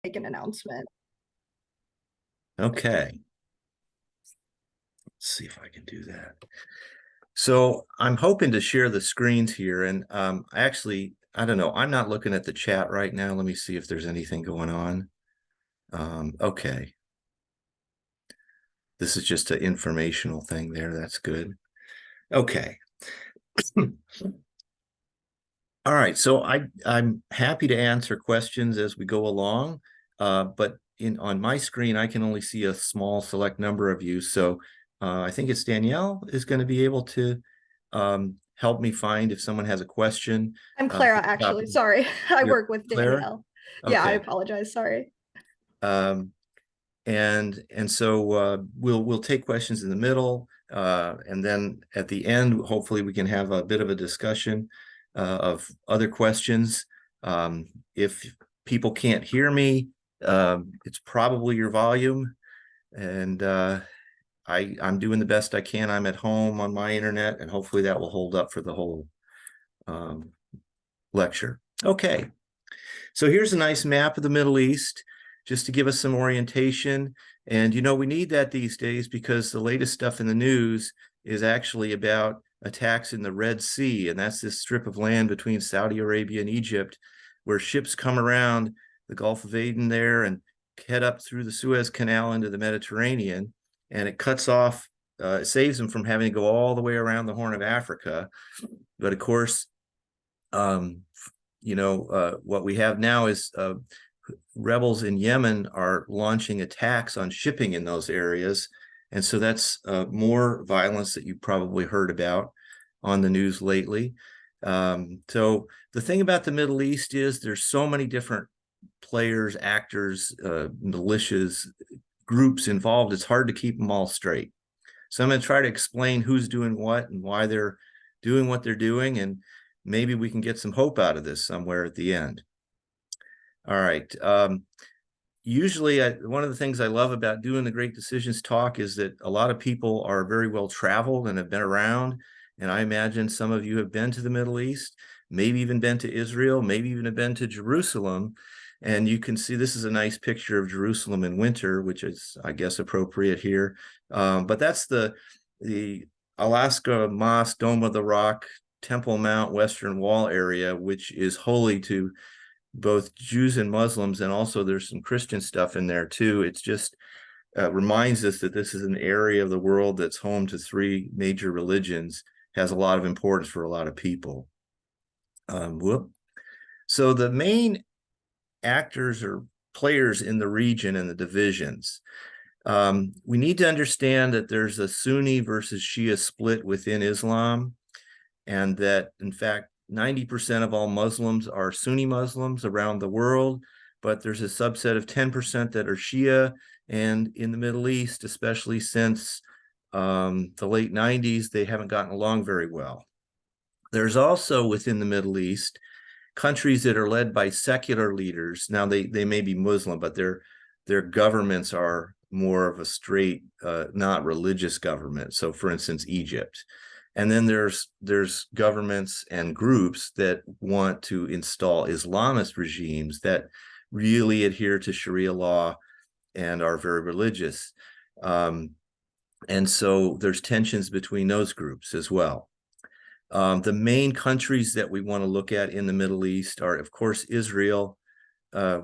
make an announcement. Okay. Let's see if I can do that. So I'm hoping to share the screens here. And I don't know, I'm not looking at the chat right now. Let me see if there's anything going on. Okay. This is just an informational thing there. That's good. Okay. All right. So I'm happy to answer questions as we go along. But on my screen, I can only see a small select number of you. So I think it's Danielle is going to be able to help me find if someone has a question. I'm Clara, actually. Sorry. I You're work with Clara? Danielle. Yeah, I Okay. apologize. Sorry. Um, and so we'll take questions in the middle, and then at the end, hopefully we can have a bit of a discussion of other questions. If people can't hear me, it's probably your volume, and I'm doing the best I can. I'm at home on my internet, and hopefully that will hold up for the whole um, lecture. Okay. So here's a nice map of the Middle East, just to give us some orientation. And, we need that these days because the latest stuff in the news is actually about attacks in the Red Sea. And that's this strip of land between Saudi Arabia and Egypt, where ships come around the Gulf of Aden there and head up through the Suez Canal into the Mediterranean. And it cuts off, it saves them from having to go all the way around the Horn of Africa. But of course, what we have now is rebels in Yemen are launching attacks on shipping in those areas. And so that's more violence that you probably heard about on the news lately. So the thing about the Middle East is there's so many different players, actors, militias, groups involved. It's hard to keep them all straight. So I'm going to try to explain who's doing what and why they're doing what they're doing. And maybe we can get some hope out of this somewhere at the end. All right. Usually, one of the things I love about doing the Great Decisions talk is that a lot of people are very well traveled and have been around. And I imagine some of you have been to the Middle East, maybe even been to Israel, maybe even have been to Jerusalem. And you can see this is a nice picture of Jerusalem in winter, which is, I guess, appropriate here. But that's the Alaska Mosque, Dome of the Rock, Temple Mount, Western Wall area, which is holy to both Jews and Muslims, and also there's some Christian stuff in there too. It's just reminds us that this is an area of the world that's home to three major religions, has a lot of importance for a lot of people. So the main actors or players in the region and the divisions. We need to understand that there's a Sunni versus Shia split within Islam, and that, in fact, 90% of all Muslims are Sunni Muslims around the world, but there's a subset of 10% that are Shia. And in the Middle East, especially since the late 90s, they haven't gotten along very well. There's also within the Middle East countries that are led by secular leaders. Now, they may be Muslim, but their governments are more of a straight, not religious government. So, for instance, Egypt. And then there's governments and groups that want to install Islamist regimes that really adhere to Sharia law and are very religious. And so there's tensions between those groups as well. The main countries that we want to look at in the Middle East are, of course, Israel,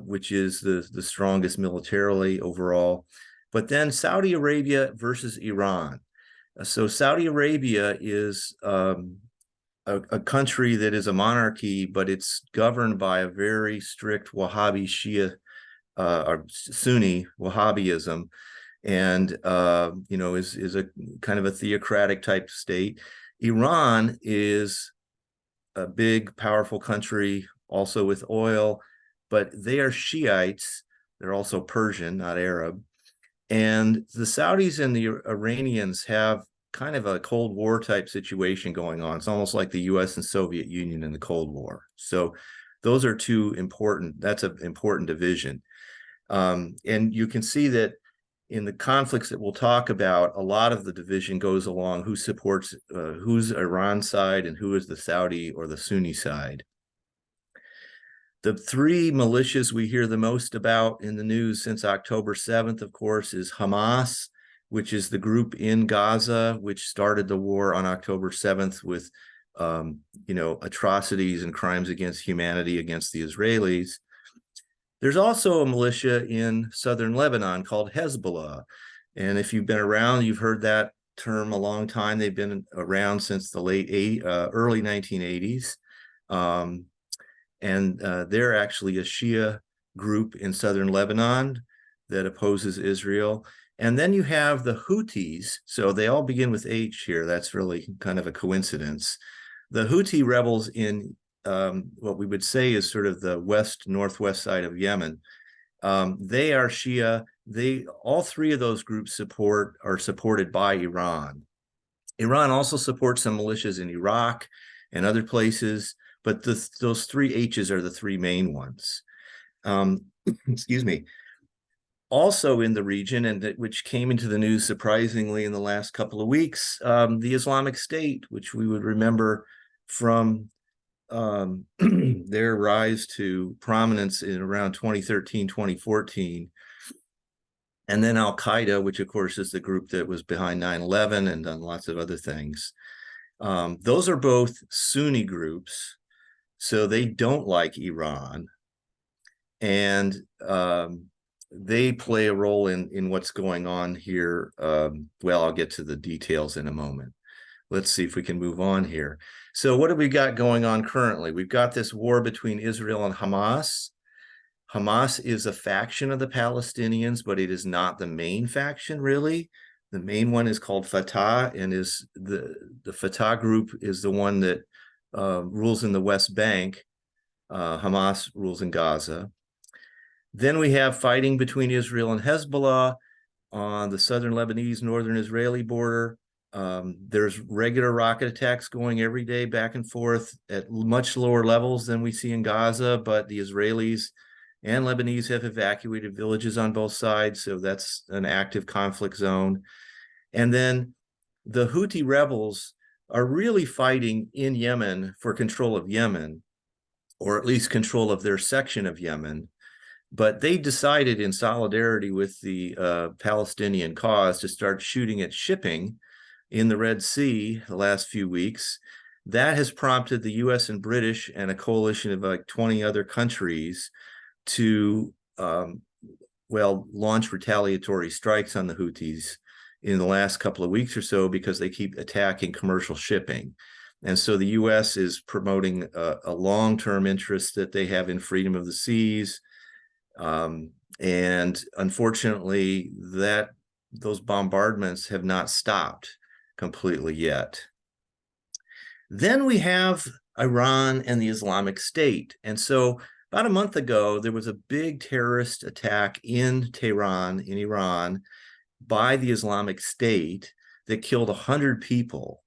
which is the strongest militarily overall, but then Saudi Arabia versus Iran. So Saudi Arabia is a country that is a monarchy, but it's governed by a very strict Wahhabi Shia or Sunni Wahhabism, and is a kind of a theocratic type state. Iran is a big, powerful country, also with oil, but they are Shiites. They're also Persian, not Arab. And the Saudis and the Iranians have kind of a Cold War type situation going on. It's almost like the US and Soviet Union in the Cold War. So those are that's an important division. And you can see that in the conflicts that we'll talk about, a lot of the division goes along who supports, who's Iran's side and who is the Saudi or the Sunni side. The three militias we hear the most about in the news since October 7th, of course, is Hamas, which is the group in Gaza, which started the war on October 7th with, atrocities and crimes against humanity against the Israelis. There's also a militia in southern Lebanon called Hezbollah. And if you've been around, you've heard that term a long time. They've been around since the early 1980s. And they're actually a Shia group in southern Lebanon that opposes Israel. And then you have the Houthis. So they all begin with H here. That's really kind of a coincidence. The Houthi rebels in what we would say is sort of the northwest side of Yemen. They are Shia. All three of those groups are supported by Iran. Iran also supports some militias in Iraq and other places, but those three H's are the three main ones. Excuse me. Also in the region, and which came into the news surprisingly in the last couple of weeks, the Islamic State, which we would remember from their rise to prominence in around 2013, 2014. And then Al-Qaeda, which of course is the group that was behind 9/11 and done lots of other things. Those are both Sunni groups, so they don't like Iran. And they play a role in what's going on here. Well, I'll get to the details in a moment. Let's see if we can move on here. So what have we got going on currently? We've got this war between Israel and Hamas. Hamas is a faction of the Palestinians, but it is not the main faction, really. The main one is called Fatah, and is the Fatah group is the one that rules in the West Bank. Hamas rules in Gaza. Then we have fighting between Israel and Hezbollah on the southern Lebanese, northern Israeli border. There's regular rocket attacks going every day back and forth at much lower levels than we see in Gaza, but the Israelis and Lebanese have evacuated villages on both sides, so that's an active conflict zone. And then the Houthi rebels are really fighting in Yemen for control of Yemen, or at least control of their section of Yemen. But they decided in solidarity with the Palestinian cause to start shooting at shipping in the Red Sea the last few weeks. That has prompted the US and British and a coalition of like 20 other countries to, launch retaliatory strikes on the Houthis in the last couple of weeks or so because they keep attacking commercial shipping. And so the US is promoting a long-term interest that they have in freedom of the seas. And unfortunately, those bombardments have not stopped completely yet. Then we have Iran and the Islamic State. And so about a month ago, there was a big terrorist attack in Tehran, in Iran, by the Islamic State that killed 100 people.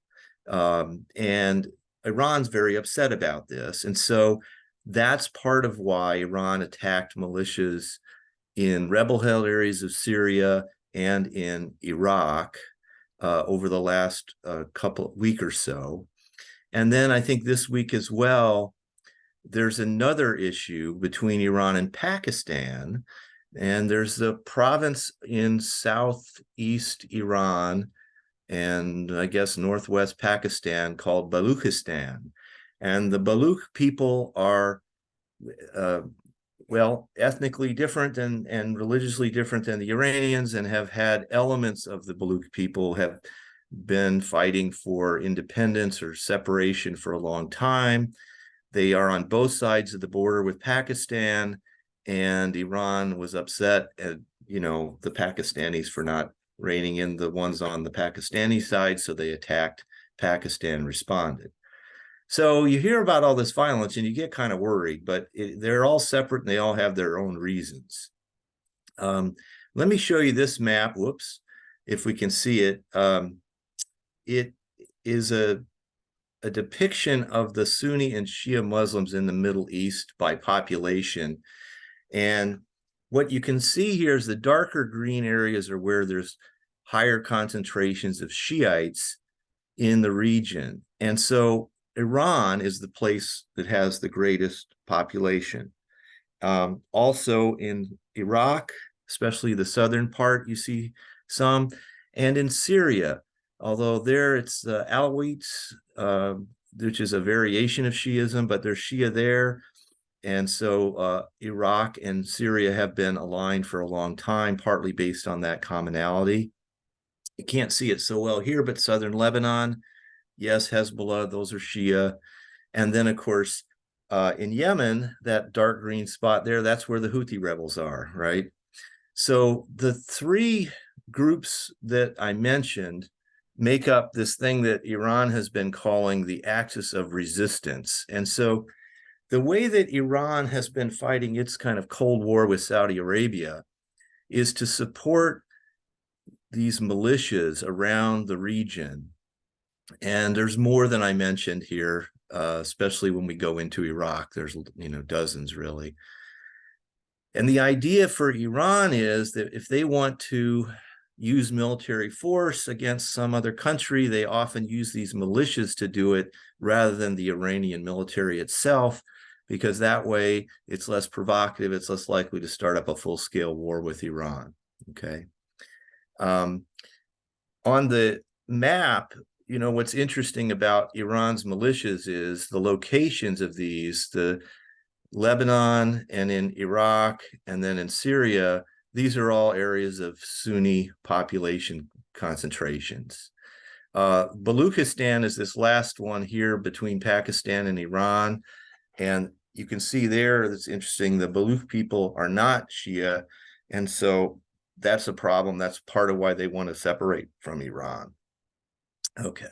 And Iran's very upset about this. And so that's part of why Iran attacked militias in rebel-held areas of Syria and in Iraq over the last week or so. And then I think this week as well, there's another issue between Iran and Pakistan. And there's the province in southeast Iran and I guess northwest Pakistan called Baluchistan. And the Baluch people are, ethnically different and religiously different than the Iranians, and have had elements of the Baluch people have been fighting for independence or separation for a long time. They are on both sides of the border with Pakistan, and Iran was upset at, the Pakistanis for not reining in the ones on the Pakistani side, so they attacked Pakistan, responded. So you hear about all this violence and you get kind of worried, but they're all separate and they all have their own reasons. Let me show you this map. Whoops, if we can see it. It is a depiction of the Sunni and Shia Muslims in the Middle East by population. And what you can see here is the darker green areas are where there's higher concentrations of Shiites in the region. And so Iran is the place that has the greatest population. Also in Iraq, especially the southern part, you see some, and in Syria, although there it's the Alawites, which is a variation of Shiism, but there's Shia there. And so Iraq and Syria have been aligned for a long time, partly based on that commonality. You can't see it so well here, but southern Lebanon, yes, Hezbollah, those are Shia. And then, of course, in Yemen, that dark green spot there, that's where the Houthi rebels are, right? So the three groups that I mentioned make up this thing that Iran has been calling the axis of resistance. And so the way that Iran has been fighting its kind of Cold War with Saudi Arabia is to support these militias around the region. And there's more than I mentioned here, especially when we go into Iraq. There's, dozens really. And the idea for Iran is that if they want to use military force against some other country, they often use these militias to do it rather than the Iranian military itself, because that way it's less provocative, it's less likely to start up a full-scale war with Iran, okay? On the map, what's interesting about Iran's militias is the locations of these, the Lebanon and in Iraq and then in Syria, these are all areas of Sunni population concentrations. Baluchistan is this last one here between Pakistan and Iran. And you can see there, that's interesting, the Baluch people are not Shia. And so that's a problem. That's part of why they want to separate from Iran. Okay.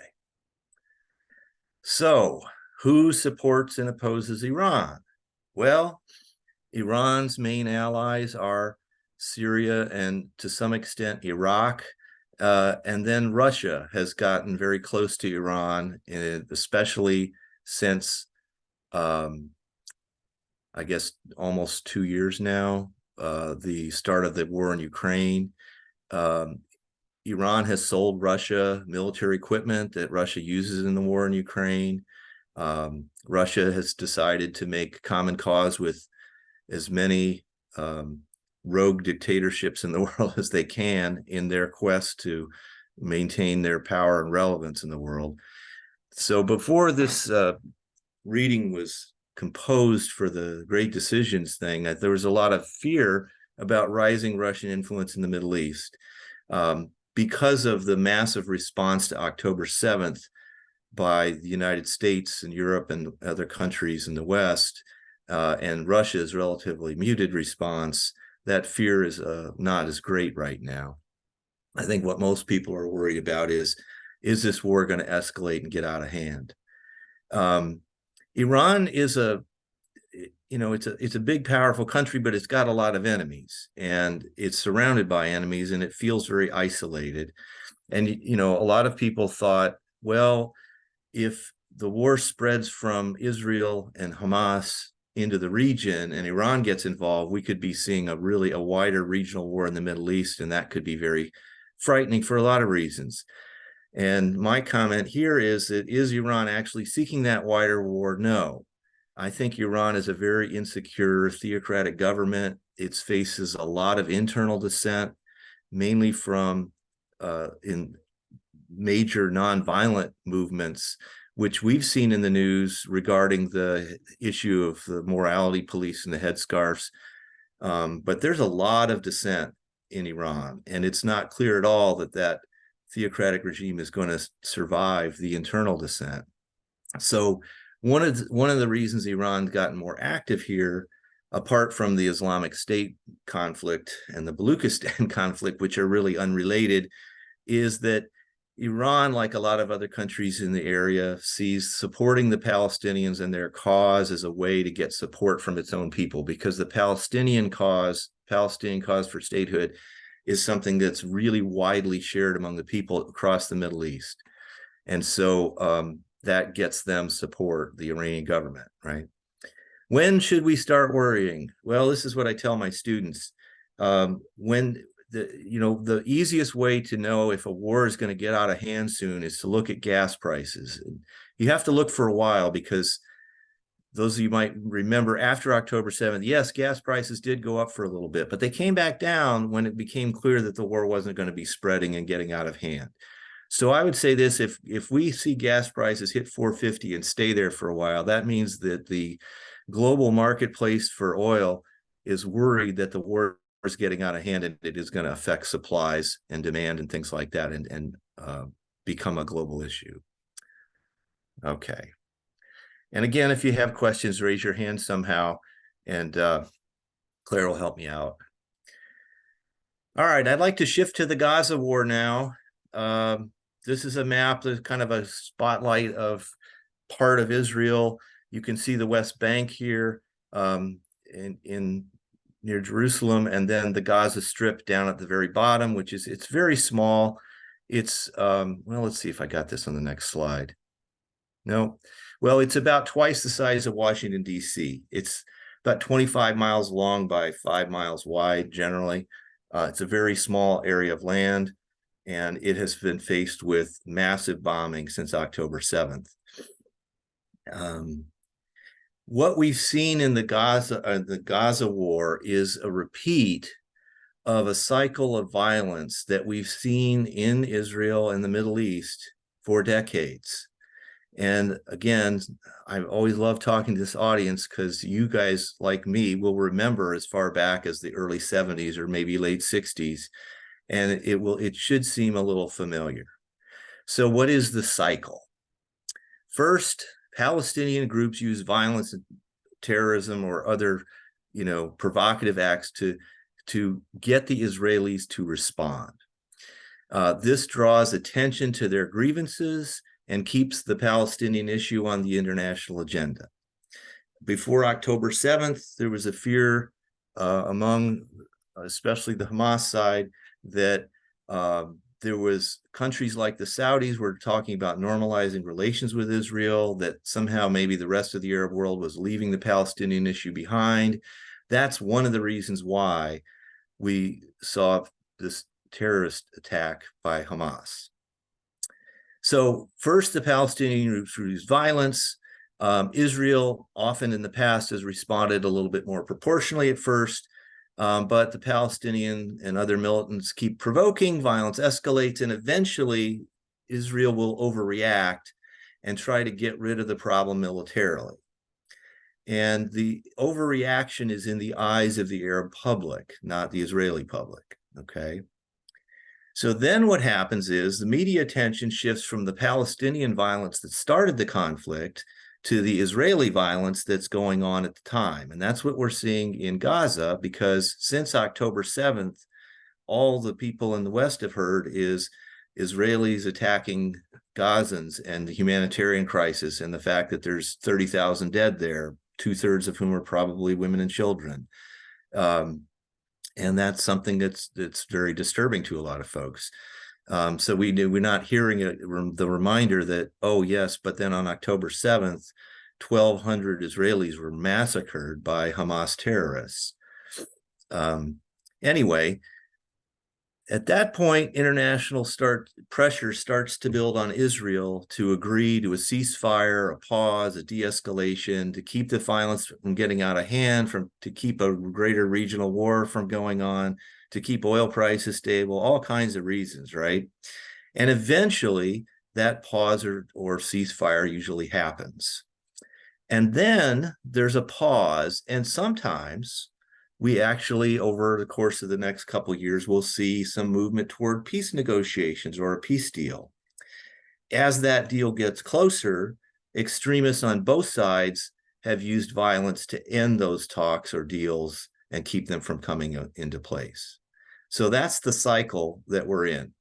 So who supports and opposes Iran? Well, Iran's main allies are Syria and to some extent Iraq. And then Russia has gotten very close to Iran, especially since, I guess, almost 2 years now, the start of the war in Ukraine. Iran has sold Russia military equipment that Russia uses in the war in Ukraine. Russia has decided to make common cause with as many rogue dictatorships in the world as they can in their quest to maintain their power and relevance in the world. So before this reading was composed for the Great Decisions thing, there was a lot of fear about rising Russian influence in the Middle East because of the massive response to October 7th by the United States and Europe and other countries in the West, and Russia's relatively muted response. That fear is not as great right now. I think what most people are worried about is this war going to escalate and get out of hand? Iran is it's a big, powerful country, but it's got a lot of enemies, and it's surrounded by enemies, and it feels very isolated. And, a lot of people thought, well, if the war spreads from Israel and Hamas into the region and Iran gets involved, we could be seeing a wider regional war in the Middle East, and that could be very frightening for a lot of reasons. And my comment here is that, is Iran actually seeking that wider war? No. I think Iran is a very insecure, theocratic government. It faces a lot of internal dissent, mainly from in major nonviolent movements, which we've seen in the news regarding the issue of the morality police and the headscarves. But there's a lot of dissent in Iran, and it's not clear at all that that theocratic regime is going to survive the internal dissent. So one of the reasons Iran's gotten more active here, apart from the Islamic State conflict and the Baluchistan conflict, which are really unrelated, is that Iran, like a lot of other countries in the area, sees supporting the Palestinians and their cause as a way to get support from its own people, because the Palestinian cause for statehood, is something that's really widely shared among the people across the Middle East. And so that gets them support, the Iranian government, right? When should we start worrying? Well, this is what I tell my students. When the easiest way to know if a war is going to get out of hand soon is to look at gas prices. You have to look for a while, because those of you might remember after October 7th, yes, gas prices did go up for a little bit, but they came back down when it became clear that the war wasn't going to be spreading and getting out of hand. So I would say this, if we see gas prices hit 450 and stay there for a while, that means that the global marketplace for oil is worried that the war is getting out of hand and it is going to affect supplies and demand and things like that and become a global issue. Okay. And again, if you have questions, raise your hand somehow, and Claire will help me out. All right, I'd like to shift to the Gaza war now. This is a map that's kind of a spotlight of part of Israel. You can see the West Bank here in near Jerusalem, and then the Gaza Strip down at the very bottom, which is, it's very small. It's, well, let's see if I got this on the next slide. No, well, it's about twice the size of Washington, D.C. It's about 25 miles long by 5 miles wide, generally. It's a very small area of land, and it has been faced with massive bombing since October 7th. What we've seen in the Gaza war is a repeat of a cycle of violence that we've seen in Israel and the Middle East for decades. And again, I've always loved talking to this audience because you guys, like me, will remember as far back as the early 70s or maybe late 60s, and it should seem a little familiar. So what is the cycle? First, Palestinian groups use violence and terrorism or other, provocative acts to get the Israelis to respond. This draws attention to their grievances and keeps the Palestinian issue on the international agenda. Before October 7th, there was a fear among, especially the Hamas side, that there was countries like the Saudis were talking about normalizing relations with Israel, that somehow maybe the rest of the Arab world was leaving the Palestinian issue behind. That's one of the reasons why we saw this terrorist attack by Hamas. So first, the Palestinian groups use violence. Israel often in the past has responded a little bit more proportionally at first, but the Palestinian and other militants keep provoking, violence escalates, and eventually Israel will overreact and try to get rid of the problem militarily. And the overreaction is in the eyes of the Arab public, not the Israeli public, okay? So then what happens is the media attention shifts from the Palestinian violence that started the conflict to the Israeli violence that's going on at the time. And that's what we're seeing in Gaza, because since October 7th, all the people in the West have heard is Israelis attacking Gazans and the humanitarian crisis and the fact that there's 30,000 dead there, 2/3 of whom are probably women and children. And that's something that's very disturbing to a lot of folks. So we're not hearing the reminder that, oh yes, but then on October 7th, 1,200 Israelis were massacred by Hamas terrorists. Anyway, at that point, international pressure starts to build on Israel to agree to a ceasefire, a pause, a de-escalation, to keep the violence from getting out of hand, to keep a greater regional war from going on, to keep oil prices stable, all kinds of reasons, right? And eventually, that pause or ceasefire usually happens. And then there's a pause, and sometimes we actually, over the course of the next couple of years, will see some movement toward peace negotiations or a peace deal. As that deal gets closer, extremists on both sides have used violence to end those talks or deals and keep them from coming into place. So that's the cycle that we're in.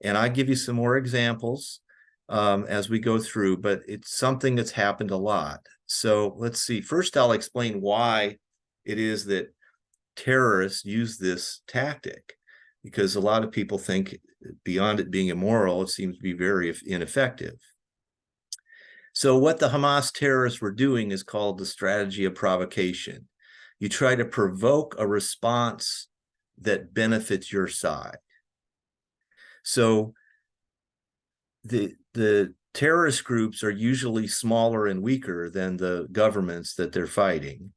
And I give you some more examples as we go through, but it's something that's happened a lot. So let's see. First, I'll explain why it is that terrorists use this tactic, because a lot of people think beyond it being immoral, it seems to be very ineffective. So what the Hamas terrorists were doing is called the strategy of provocation. You try to provoke a response that benefits your side. So the terrorist groups are usually smaller and weaker than the governments that they're fighting.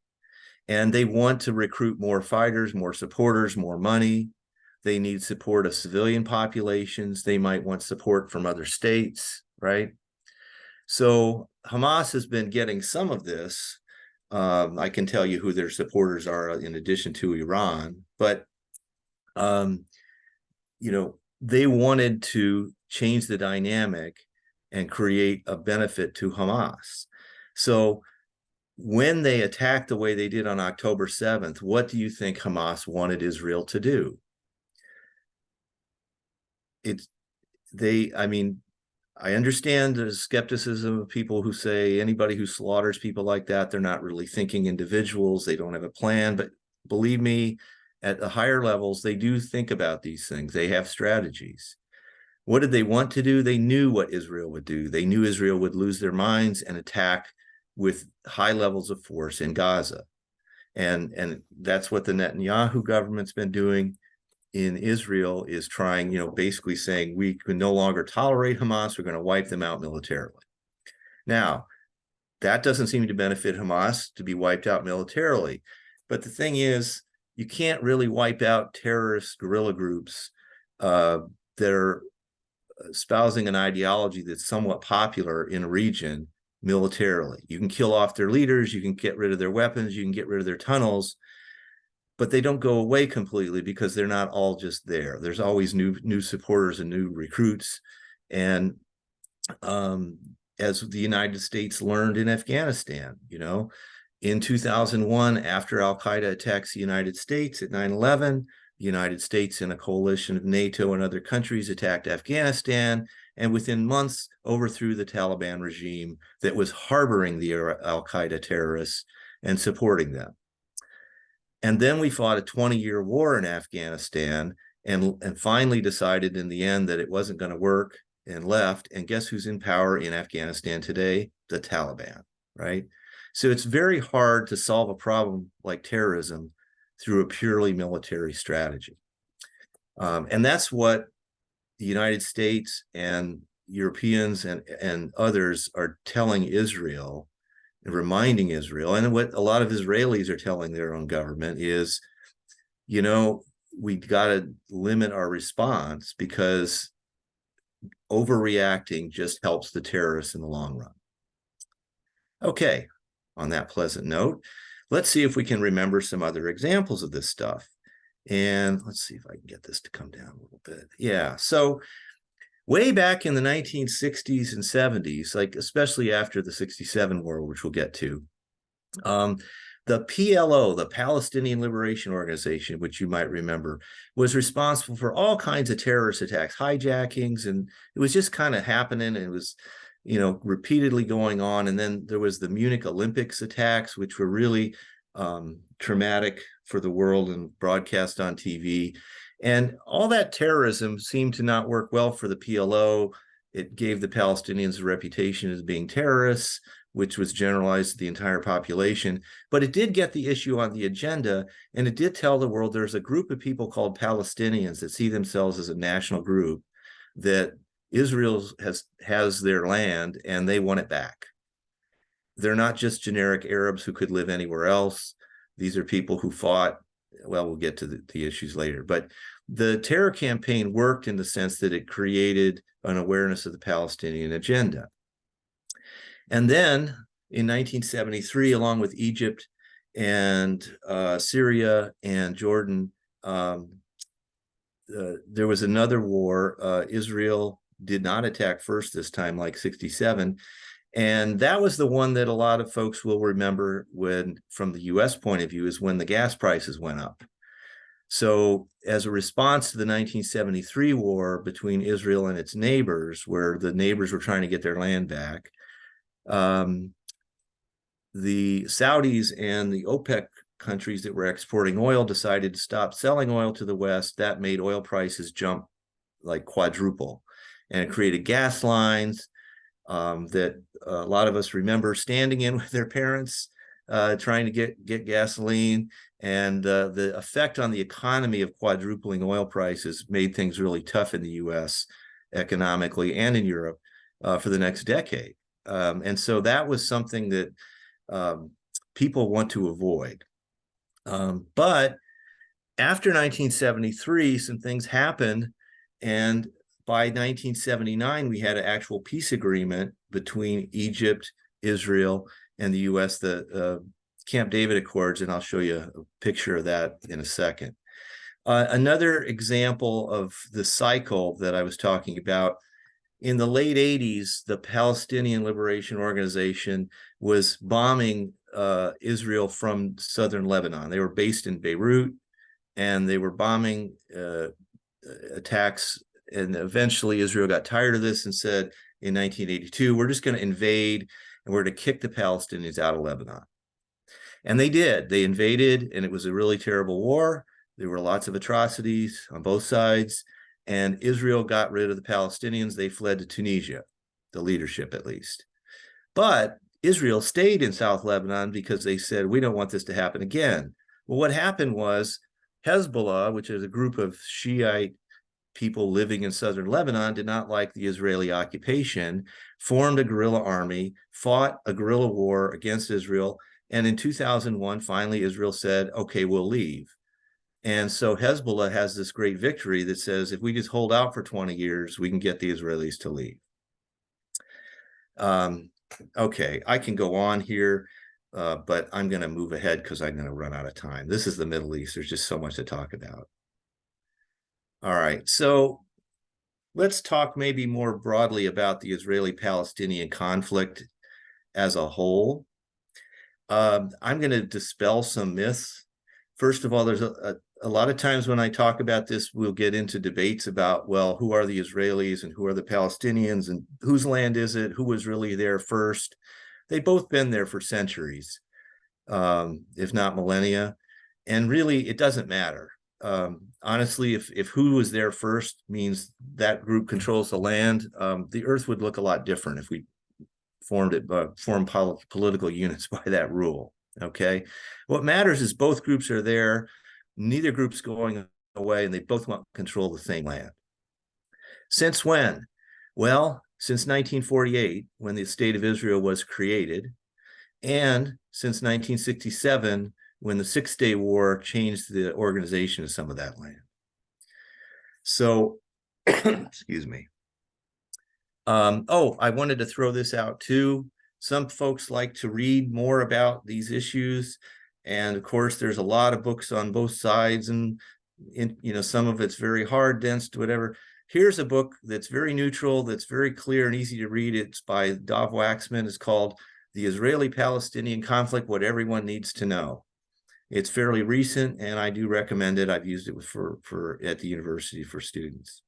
And they want to recruit more fighters, more supporters, more money. They need support of civilian populations. They might want support from other states, right? So Hamas has been getting some of this. I can tell you who their supporters are in addition to Iran, but they wanted to change the dynamic and create a benefit to Hamas. So when they attacked the way they did on October 7th, what do you think Hamas wanted Israel to do? I understand the skepticism of people who say anybody who slaughters people like that, they're not really thinking individuals, they don't have a plan. But believe me, at the higher levels, they do think about these things. They have strategies. What did they want to do? They knew what Israel would do. They knew Israel would lose their minds and attack with high levels of force in Gaza. And that's what the Netanyahu government's been doing in Israel, is trying, basically saying we can no longer tolerate Hamas. We're going to wipe them out militarily. Now, that doesn't seem to benefit Hamas to be wiped out militarily. But the thing is, you can't really wipe out terrorist guerrilla groups that are espousing an ideology that's somewhat popular in a region militarily. You can kill off their leaders, you can get rid of their weapons, you can get rid of their tunnels, but they don't go away completely because they're not all just there. There's always new supporters and new recruits. And as the United States learned in Afghanistan, in 2001, after al-Qaeda attacks the United States at 9/11, the United States and a coalition of NATO and other countries attacked Afghanistan, and within months overthrew the Taliban regime that was harboring the al-Qaeda terrorists and supporting them. And then we fought a 20-year war in Afghanistan and finally decided in the end that it wasn't going to work and left. And guess who's in power in Afghanistan today? The Taliban, right? So it's very hard to solve a problem like terrorism through a purely military strategy. And that's what the United States and Europeans and others are telling Israel and reminding Israel. And what a lot of Israelis are telling their own government is, we got to limit our response because overreacting just helps the terrorists in the long run. Okay, on that pleasant note, let's see if we can remember some other examples of this stuff. And let's see if I can get this to come down a little bit. Yeah, so way back in the 1960s and 70s, like especially after the 67 war, which we'll get to, the PLO, the Palestinian Liberation Organization, which you might remember, was responsible for all kinds of terrorist attacks, hijackings, and it was just kind of happening. It was, repeatedly going on. And then there was the Munich Olympics attacks, which were really traumatic for the world and broadcast on TV. And all that terrorism seemed to not work well for the PLO. It gave the Palestinians a reputation as being terrorists, which was generalized to the entire population. But it did get the issue on the agenda, and it did tell the world there's a group of people called Palestinians that see themselves as a national group, that Israel has their land and they want it back. They're not just generic Arabs who could live anywhere else. These are people who fought. Well, we'll get to the issues later. But the terror campaign worked in the sense that it created an awareness of the Palestinian agenda. And then in 1973, along with Egypt and Syria and Jordan, there was another war. Israel did not attack first this time, like 67. And that was the one that a lot of folks will remember from the US point of view, is when the gas prices went up. So as a response to the 1973 war between Israel and its neighbors, where the neighbors were trying to get their land back, the Saudis and the OPEC countries that were exporting oil decided to stop selling oil to the West. That made oil prices jump like quadruple, and it created gas lines that a lot of us remember standing in with their parents trying to get gasoline. And the effect on the economy of quadrupling oil prices made things really tough in the US economically and in Europe. for the next decade. And so that was something that people want to avoid. But after 1973, some things happened, and by 1979, we had an actual peace agreement between Egypt, Israel, and the U.S., the Camp David Accords, and I'll show you a picture of that in a second. Another example of the cycle that I was talking about, in the late 80s, the Palestinian Liberation Organization was bombing Israel from southern Lebanon. They were based in Beirut, and they were bombing attacks. And eventually Israel got tired of this and said in 1982, we're just going to invade and we're to kick the Palestinians out of Lebanon. And they did. They invaded, and it was a really terrible war. There were lots of atrocities on both sides, and Israel got rid of the Palestinians. They fled to Tunisia, the leadership at least. But Israel stayed in South Lebanon because they said, we don't want this to happen again. Well, what happened was Hezbollah, which is a group of Shiite people living in southern Lebanon, did not like the Israeli occupation, formed a guerrilla army, fought a guerrilla war against Israel, and in 2001, finally, Israel said, okay, we'll leave. And so Hezbollah has this great victory that says, if we just hold out for 20 years, we can get the Israelis to leave. Okay, I can go on here, but I'm going to move ahead because I'm going to run out of time. This is the Middle East. There's just so much to talk about. All right, so let's talk maybe more broadly about the Israeli-Palestinian conflict as a whole. I'm going to dispel some myths. First of all, there's a lot of times when I talk about this, we'll get into debates about, well, who are the Israelis and who are the Palestinians and whose land is it? Who was really there first? They've both been there for centuries, if not millennia. And really, it doesn't matter. Honestly, if who was there first means that group controls the land, the earth would look a lot different if we formed political units by that rule. Okay, what matters is both groups are there, neither group's going away, and they both want to control the same land. Since when? Well, since 1948, when the state of Israel was created, and since 1967, when the Six-Day War changed the organization of some of that land. So, excuse me. I wanted to throw this out too. Some folks like to read more about these issues. And of course, there's a lot of books on both sides, and some of it's very hard, dense, whatever. Here's a book that's very neutral, that's very clear and easy to read. It's by Dov Waxman. It's called The Israeli-Palestinian Conflict, What Everyone Needs to Know. It's fairly recent, and I do recommend it. I've used it for at the university for students.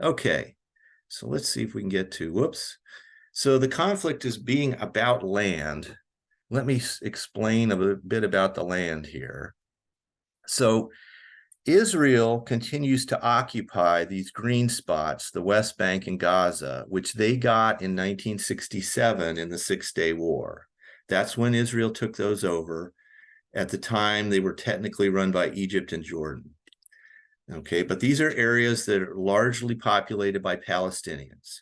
Okay, so let's see if we can get to, whoops. So the conflict is being about land. Let me explain a bit about the land here. So Israel continues to occupy these green spots, the West Bank and Gaza, which they got in 1967 in the Six-Day War. That's when Israel took those over. At the time, they were technically run by Egypt and Jordan. Okay, but these are areas that are largely populated by Palestinians.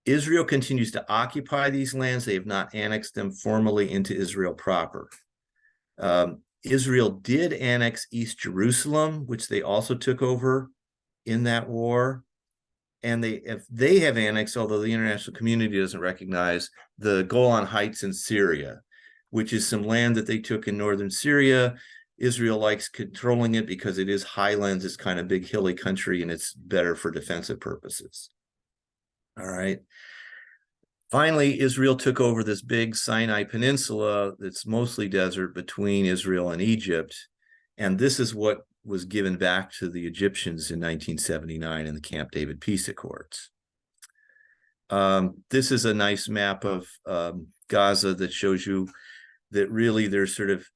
Israel continues to occupy these lands. They have not annexed them formally into Israel proper. Israel did annex East Jerusalem, which they also took over in that war. And they have annexed, although the international community doesn't recognize, the Golan Heights in Syria, which is some land that they took in northern Syria. Israel likes controlling it because it is highlands, it's kind of big hilly country, and it's better for defensive purposes. All right. Finally, Israel took over this big Sinai Peninsula that's mostly desert between Israel and Egypt. And this is what was given back to the Egyptians in 1979 in the Camp David Peace Accords. This is a nice map of Gaza that shows you that really there's sort of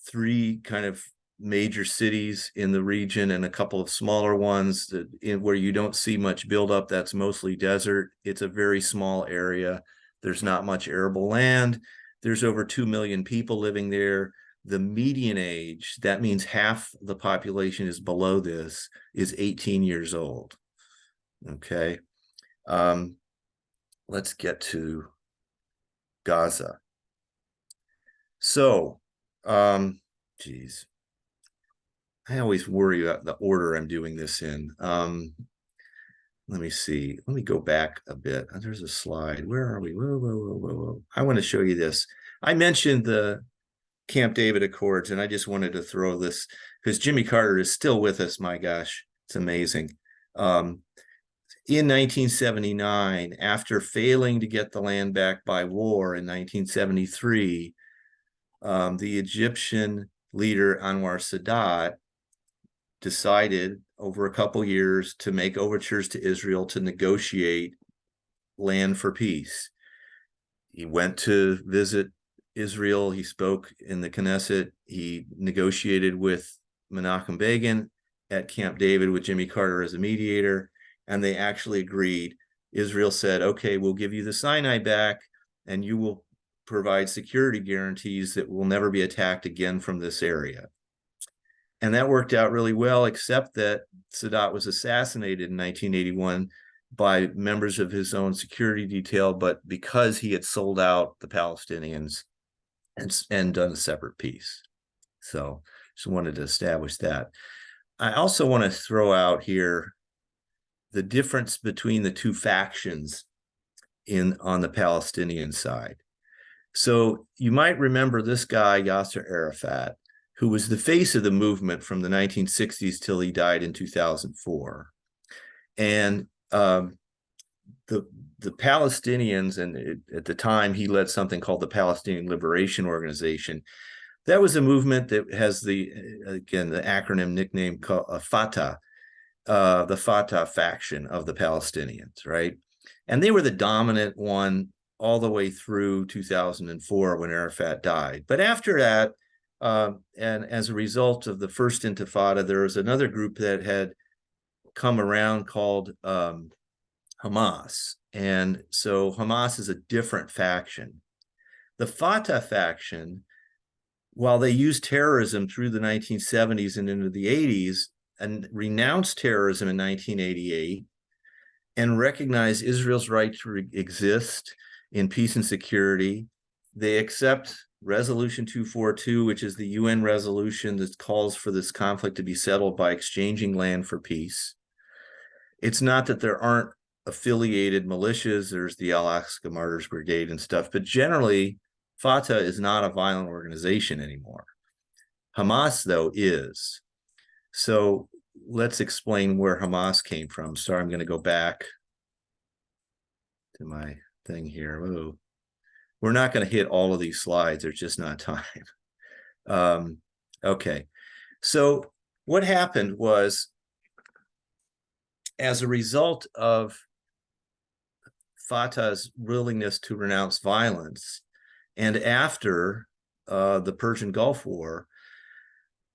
three kind of major cities in the region and a couple of smaller ones that where you don't see much buildup. That's mostly desert. It's a very small area. There's not much arable land. There's over 2 million people living there. The median age, that means half the population is below this, is 18 years old. Okay. Let's get to Gaza. So, geez, I always worry about the order I'm doing this in. Let me see. Let me go back a bit. There's a slide. Where are we? Whoa. I want to show you this. I mentioned the Camp David Accords, and I just wanted to throw this because Jimmy Carter is still with us. My gosh, it's amazing. In 1979, after failing to get the land back by war in 1973, the Egyptian leader Anwar Sadat decided over a couple years to make overtures to Israel to negotiate land for peace. He went to visit Israel. He spoke in the Knesset. He negotiated with Menachem Begin at Camp David with Jimmy Carter as a mediator, and they actually agreed. Israel said, okay, we'll give you the Sinai back, and you will provide security guarantees that will never be attacked again from this area. And that worked out really well, except that Sadat was assassinated in 1981 by members of his own security detail, but because he had sold out the Palestinians and done a separate peace. So just wanted to establish that. I also want to throw out here the difference between the two factions on the Palestinian side. So you might remember this guy, Yasser Arafat, who was the face of the movement from the 1960s till he died in 2004. And the Palestinians, and at the time he led something called the Palestinian Liberation Organization. That was a movement that has the acronym nickname called Fatah, the Fatah faction of the Palestinians, right? And they were the dominant one all the way through 2004 when Arafat died. But after that, and as a result of the first Intifada, there was another group that had come around called Hamas. And so Hamas is a different faction. The Fatah faction, while they used terrorism through the 1970s and into the 80s and renounced terrorism in 1988 and recognized Israel's right to exist in peace and security, they accept Resolution 242, which is the UN resolution that calls for this conflict to be settled by exchanging land for peace. It's not that there aren't affiliated militias. There's the Al-Aqsa Martyrs Brigade and stuff, but generally Fatah is not a violent organization anymore. Hamas, though, is. So let's explain where Hamas came from. Sorry, I'm going to go back to my thing here. Whoa. We're not going to hit all of these slides. There's just not time. Okay. So what happened was, as a result of Fatah's willingness to renounce violence, and after the Persian Gulf War,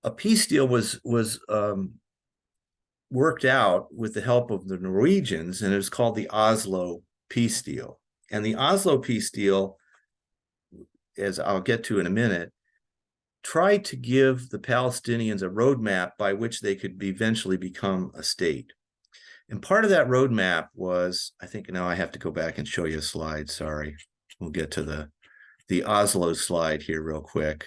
a peace deal was worked out with the help of the Norwegians, and it was called the Oslo Peace Deal. And the Oslo Peace Deal, as I'll get to in a minute, tried to give the Palestinians a roadmap by which they could eventually become a state. And part of that roadmap was, I think now I have to go back and show you a slide. Sorry. We'll get to the Oslo slide here real quick.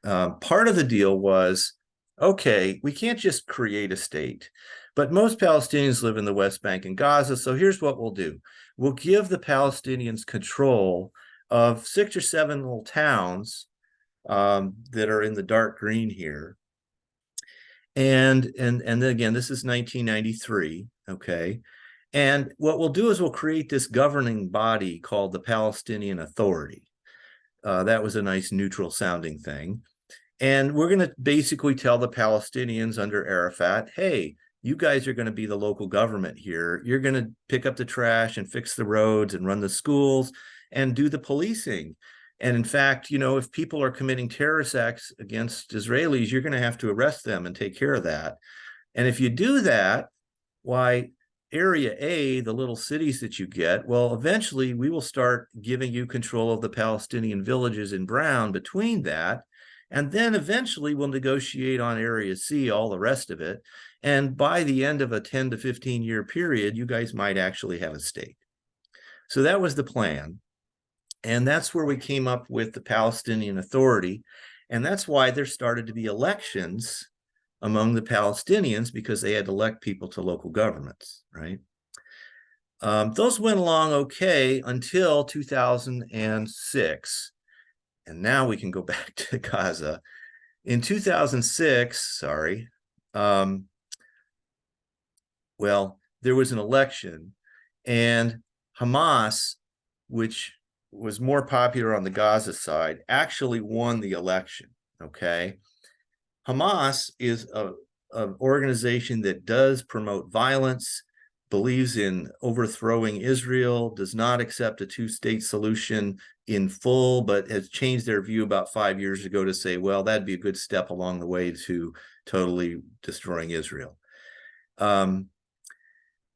Part of the deal was, okay, we can't just create a state, but most Palestinians live in the West Bank and Gaza. So here's what we'll do. We'll give the Palestinians control of 6 or 7 little towns that are in the dark green here. And then again, this is 1993, okay? And what we'll do is we'll create this governing body called the Palestinian Authority. That was a nice neutral sounding thing. And we're going to basically tell the Palestinians under Arafat, hey, you guys are going to be the local government here. You're going to pick up the trash and fix the roads and run the schools and do the policing. And in fact, you know, if people are committing terrorist acts against Israelis, you're going to have to arrest them and take care of that. And if you do that, why, Area A, the little cities that you get, well, eventually we will start giving you control of the Palestinian villages in brown between that. And then eventually we'll negotiate on Area C, all the rest of it. And by the end of a 10 to 15 year period, you guys might actually have a state. So that was the plan. And that's where we came up with the Palestinian Authority. And that's why there started to be elections among the Palestinians, because they had to elect people to local governments, right? Those went along okay until 2006. And now we can go back to Gaza. In 2006, well, there was an election, and Hamas, which was more popular on the Gaza side, actually won the election, okay? Hamas is an organization that does promote violence, believes in overthrowing Israel, does not accept a two-state solution in full, but has changed their view about 5 years ago to say, well, that'd be a good step along the way to totally destroying Israel. But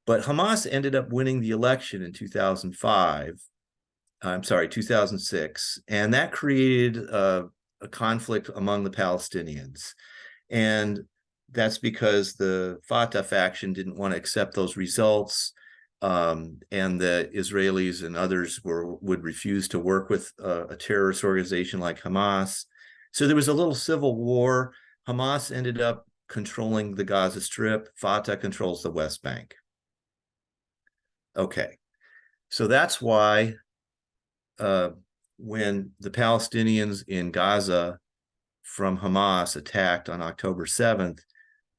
Hamas ended up winning the election in 2006, and that created a conflict among the Palestinians. And that's because the Fatah faction didn't want to accept those results, and the Israelis and others would refuse to work with a terrorist organization like Hamas. So there was a little civil war. Hamas ended up controlling the Gaza Strip. Fatah controls the West Bank. Okay, so that's why when the Palestinians in Gaza from Hamas attacked on October 7th,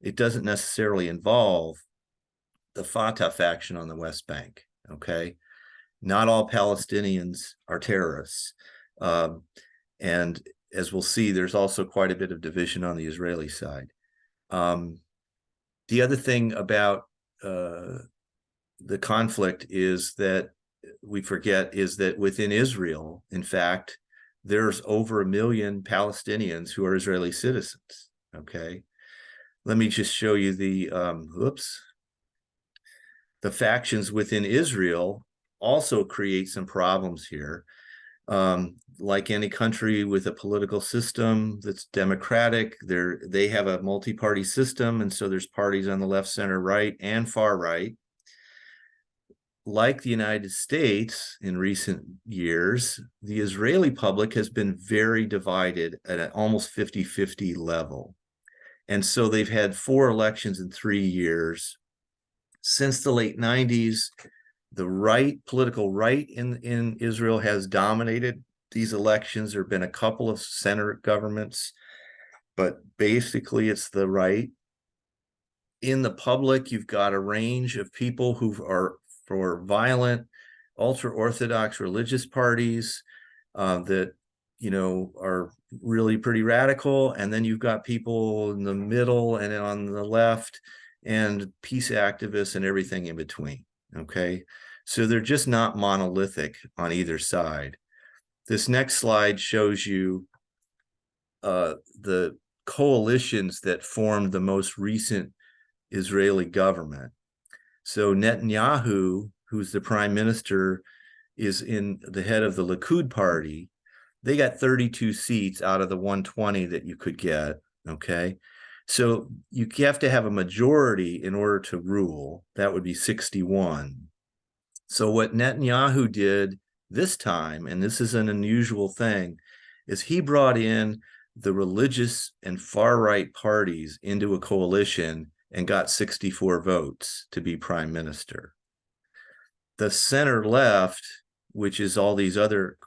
it doesn't necessarily involve the Fatah faction on the West Bank, okay? Not all Palestinians are terrorists. And as we'll see, there's also quite a bit of division on the Israeli side. The other thing about the conflict is that we forget is that within Israel, in fact, there's over 1 million Palestinians who are Israeli citizens, okay? Let me just show you the factions within Israel also create some problems here. Like any country with a political system that's democratic, they have a multi-party system, and so there's parties on the left, center, right, and far right. Like the United States in recent years, the Israeli public has been very divided at an almost 50-50 level. And so they've had 4 elections in 3 years. Since the late 90s, the political right in Israel has dominated these elections. There have been a couple of center governments, but basically it's the right. In the public, you've got a range of people who are for violent, ultra-Orthodox religious parties that, are really pretty radical. And then you've got people in the middle and on the left and peace activists and everything in between, okay? So they're just not monolithic on either side. This next slide shows you the coalitions that formed the most recent Israeli government. So Netanyahu, who's the prime minister, is in the head of the Likud party. They got 32 seats out of the 120 that you could get, okay? So you have to have a majority in order to rule. That would be 61. So what Netanyahu did this time, and this is an unusual thing, is he brought in the religious and far-right parties into a coalition and got 64 votes to be prime minister. The center left, which is all these other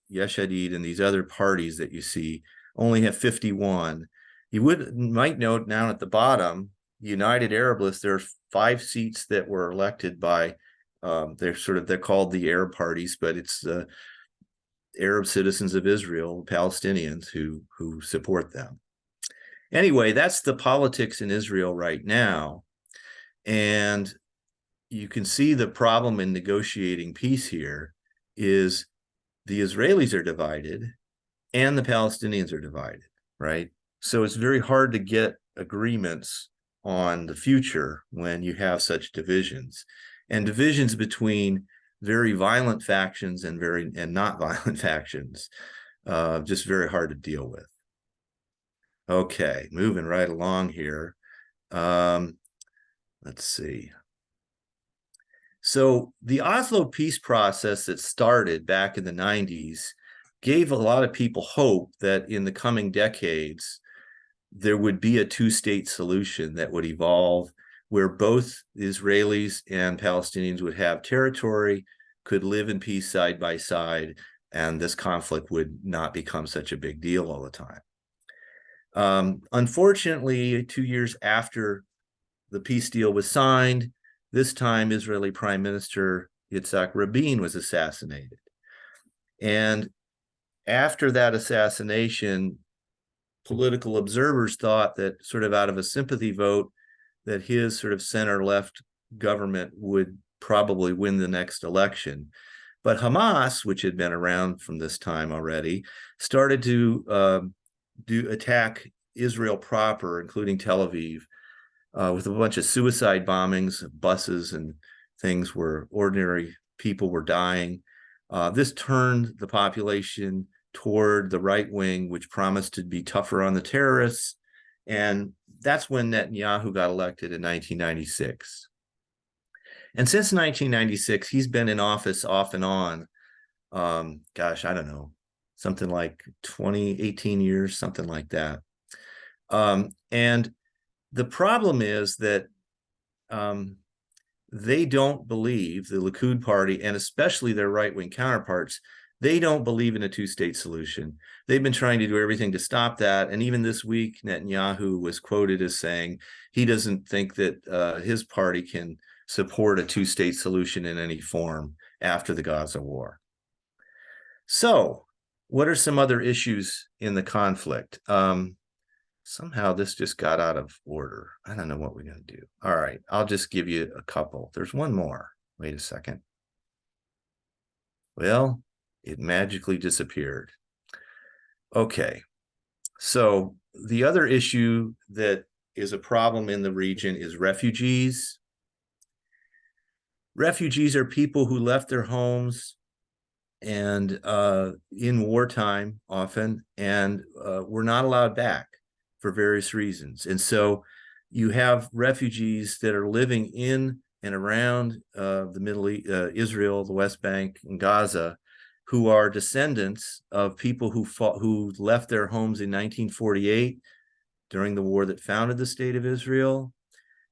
Yesh Atid and these other parties that you see, only have 51. You might note down at the bottom, United Arab List, there's 5 seats that were elected by, they're called the Arab parties, but it's the Arab citizens of Israel, Palestinians who support them. Anyway, that's the politics in Israel right now. And you can see the problem in negotiating peace here is the Israelis are divided and the Palestinians are divided, right? So it's very hard to get agreements on the future when you have such divisions. And divisions between very violent factions and not violent factions, just very hard to deal with. Okay, moving right along here. Let's see. So the Oslo peace process that started back in the 90s gave a lot of people hope that in the coming decades, there would be a two-state solution that would evolve where both Israelis and Palestinians would have territory, could live in peace side by side, and this conflict would not become such a big deal all the time. Unfortunately, 2 years after the peace deal was signed, this time Israeli Prime Minister Yitzhak Rabin was assassinated. And after that assassination, political observers thought that, sort of out of a sympathy vote, that his sort of center-left government would probably win the next election. But Hamas, which had been around from this time already, started to attack Israel proper, including Tel Aviv, with a bunch of suicide bombings, buses and things where ordinary people were dying. This turned the population toward the right wing, which promised to be tougher on the terrorists. And that's when Netanyahu got elected in 1996. And since 1996, he's been in office off and on. Gosh, I don't know, something like 18 years, something like that. And the problem is that they don't believe, the Likud party, and especially their right-wing counterparts, they don't believe in a two-state solution. They've been trying to do everything to stop that. And even this week, Netanyahu was quoted as saying he doesn't think that his party can support a two-state solution in any form after the Gaza war. So what are some other issues in the conflict? Somehow this just got out of order. I don't know what we're going to do. All right, I'll just give you a couple. There's one more. Wait a second. Well, it magically disappeared. Okay, so the other issue that is a problem in the region is refugees. Refugees are people who left their homes and in wartime often, and were not allowed back for various reasons. And so you have refugees that are living in and around the Middle East, Israel, the West Bank, and Gaza, who are descendants of people who left their homes in 1948 during the war that founded the State of Israel,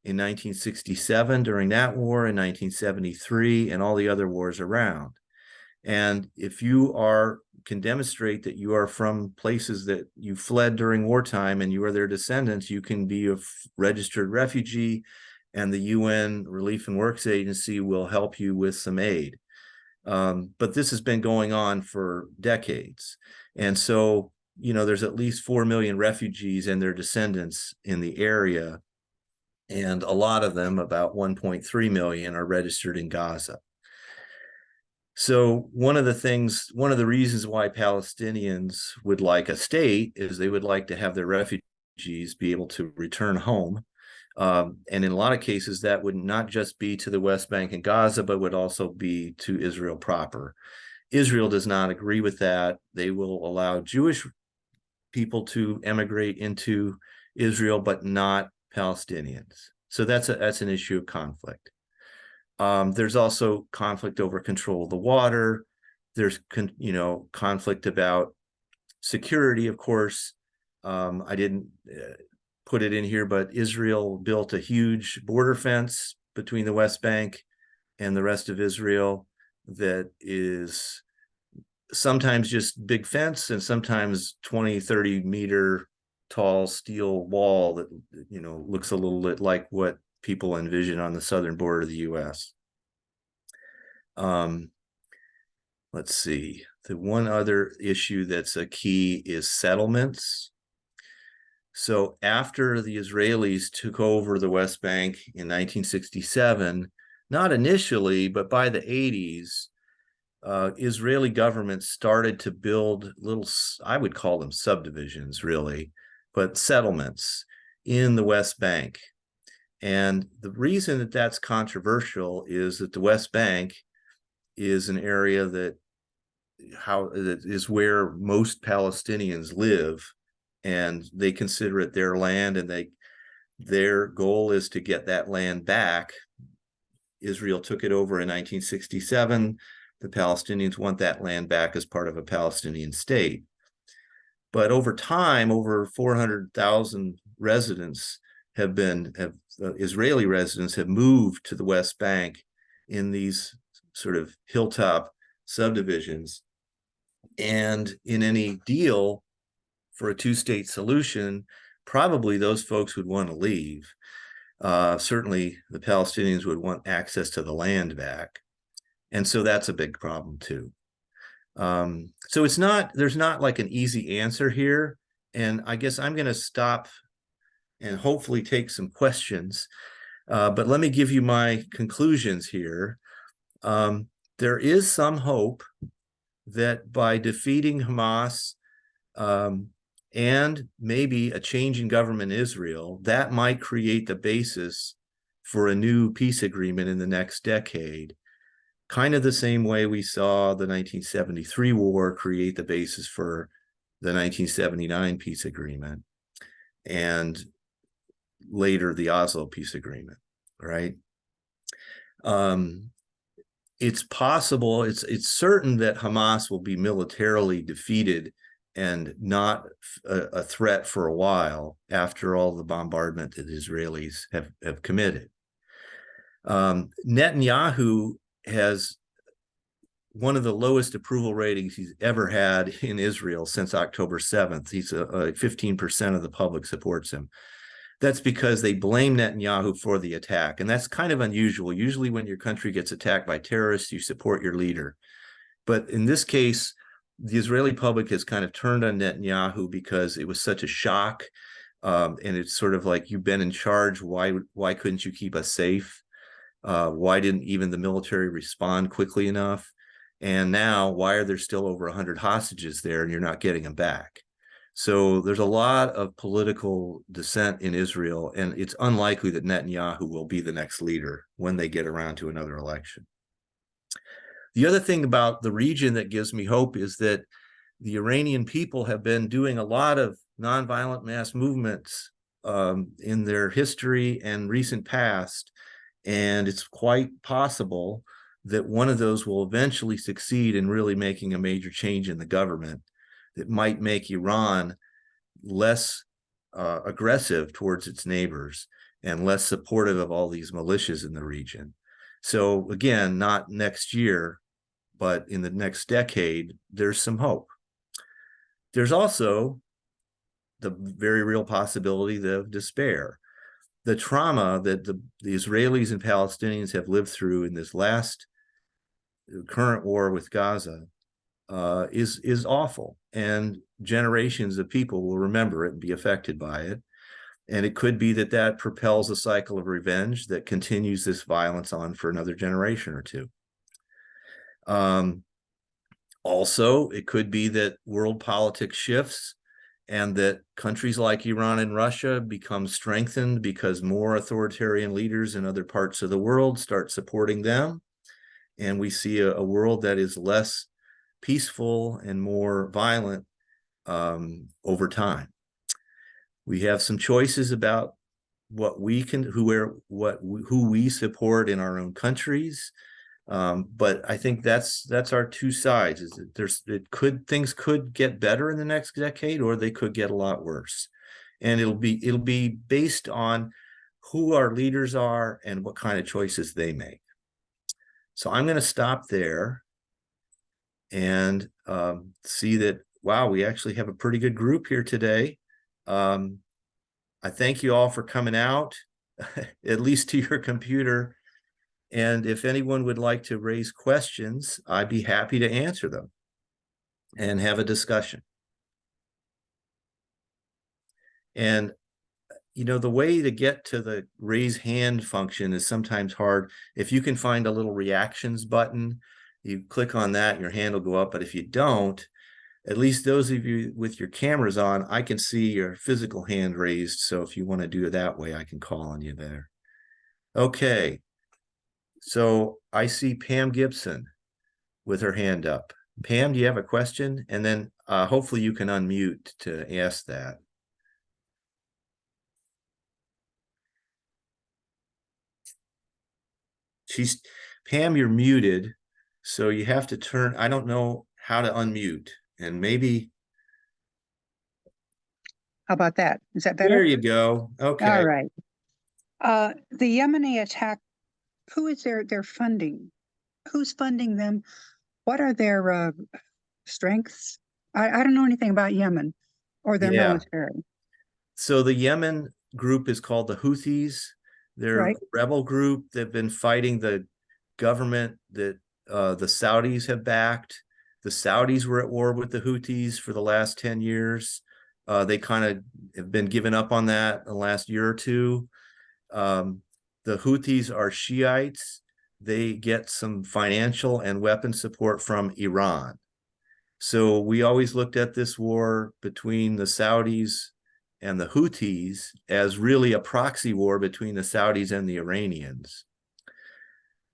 in 1967 during that war, in 1973, and all the other wars around. And if you can demonstrate that you are from places that you fled during wartime and you are their descendants, you can be a registered refugee, and the UN Relief and Works Agency will help you with some aid. But this has been going on for decades. And so, there's at least 4 million refugees and their descendants in the area. And a lot of them, about 1.3 million, are registered in Gaza. So one of the reasons why Palestinians would like a state is they would like to have their refugees be able to return home. And in a lot of cases, that would not just be to the West Bank and Gaza, but would also be to Israel proper. Israel does not agree with that. They will allow Jewish people to emigrate into Israel, but not Palestinians. So that's an issue of conflict. There's also conflict over control of the water. There's, conflict about security, of course. I didn't put it in here, but Israel built a huge border fence between the West Bank and the rest of Israel that is sometimes just big fence and sometimes 20, 30 meter tall steel wall that, looks a little bit like what people envision on the southern border of the U.S. Let's see. The one other issue that's a key is settlements. So after the Israelis took over the West Bank in 1967, not initially, but by the 80s, Israeli government started to build little, I would call them subdivisions, really, but settlements in the West Bank. And the reason that that's controversial is that the West Bank is an area that is where most Palestinians live and they consider it their land, and their goal is to get that land back. Israel took it over in 1967. The Palestinians want that land back as part of a Palestinian state. But over time, over 400,000 residents Israeli residents have moved to the West Bank in these sort of hilltop subdivisions. And in any deal for a two-state solution, probably those folks would want to leave. Certainly the Palestinians would want access to the land back. And so that's a big problem too. So there's not like an easy answer here. And I guess I'm going to stop and hopefully take some questions. But let me give you my conclusions here. There is some hope that by defeating Hamas and maybe a change in government in Israel, that might create the basis for a new peace agreement in the next decade, kind of the same way we saw the 1973 war create the basis for the 1979 peace agreement, and later the Oslo peace agreement, right? It's possible, it's certain that Hamas will be militarily defeated and not a threat for a while after all the bombardment that the Israelis have committed. Netanyahu has one of the lowest approval ratings he's ever had in Israel since October 7th. He's 15% of the public supports him. That's because they blame Netanyahu for the attack. And that's kind of unusual. Usually when your country gets attacked by terrorists, you support your leader. But in this case, the Israeli public has kind of turned on Netanyahu because it was such a shock. And it's sort of like, you've been in charge. Why couldn't you keep us safe? Why didn't even the military respond quickly enough? And now, why are there still over 100 hostages there and you're not getting them back? So there's a lot of political dissent in Israel, and it's unlikely that Netanyahu will be the next leader when they get around to another election. The other thing about the region that gives me hope is that the Iranian people have been doing a lot of nonviolent mass movements in their history and recent past, and it's quite possible that one of those will eventually succeed in really making a major change in the government that might make Iran less aggressive towards its neighbors and less supportive of all these militias in the region. So again, not next year, but in the next decade, there's some hope. There's also the very real possibility of despair. The trauma that the Israelis and Palestinians have lived through in this last current war with Gaza is awful, and generations of people will remember it and be affected by it. And it could be that propels a cycle of revenge that continues this violence on for another generation or two. Also, it could be that world politics shifts and that countries like Iran and Russia become strengthened because more authoritarian leaders in other parts of the world start supporting them. And we see a world that is less peaceful and more violent over time. We have some choices about what we can, who we support in our own countries. But I think that's our two sides. Is that things could get better in the next decade, or they could get a lot worse. And it'll be based on who our leaders are and what kind of choices they make. So I'm going to stop there and see that, wow, we actually have a pretty good group here today. I thank you all for coming out, at least to your computer. And if anyone would like to raise questions, I'd be happy to answer them and have a discussion. And, you know, the way to get to the raise hand function is sometimes hard. If you can find a little reactions button, you click on that, your hand will go up. But if you don't, at least those of you with your cameras on, I can see your physical hand raised. So if you want to do it that way, I can call on you there. Okay. So I see Pam Gibson with her hand up. Pam, do you have a question? And then hopefully you can unmute to ask that. Pam, you're muted, so you have to turn, I don't know how to unmute, and maybe. How about that? Is that better? There you go. Okay. All right. The Yemeni attack, who is their funding? Who's funding them? What are their strengths? I don't know anything about Yemen or their military. So the Yemen group is called the Houthis. They're a rebel group. They've been fighting the government that the Saudis have backed. The Saudis were at war with the Houthis for the last 10 years. They kind of have been giving up on that in the last year or two. The Houthis are Shiites. They get some financial and weapon support from Iran. So we always looked at this war between the Saudis and the Houthis as really a proxy war between the Saudis and the Iranians.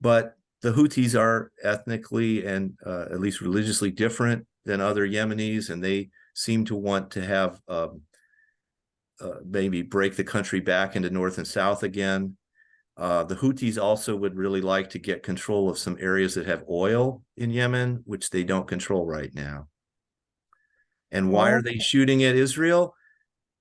But the Houthis are ethnically and at least religiously different than other Yemenis, and they seem to want to have maybe break the country back into north and south again. The Houthis also would really like to get control of some areas that have oil in Yemen, which they don't control right now. And why are they shooting at Israel?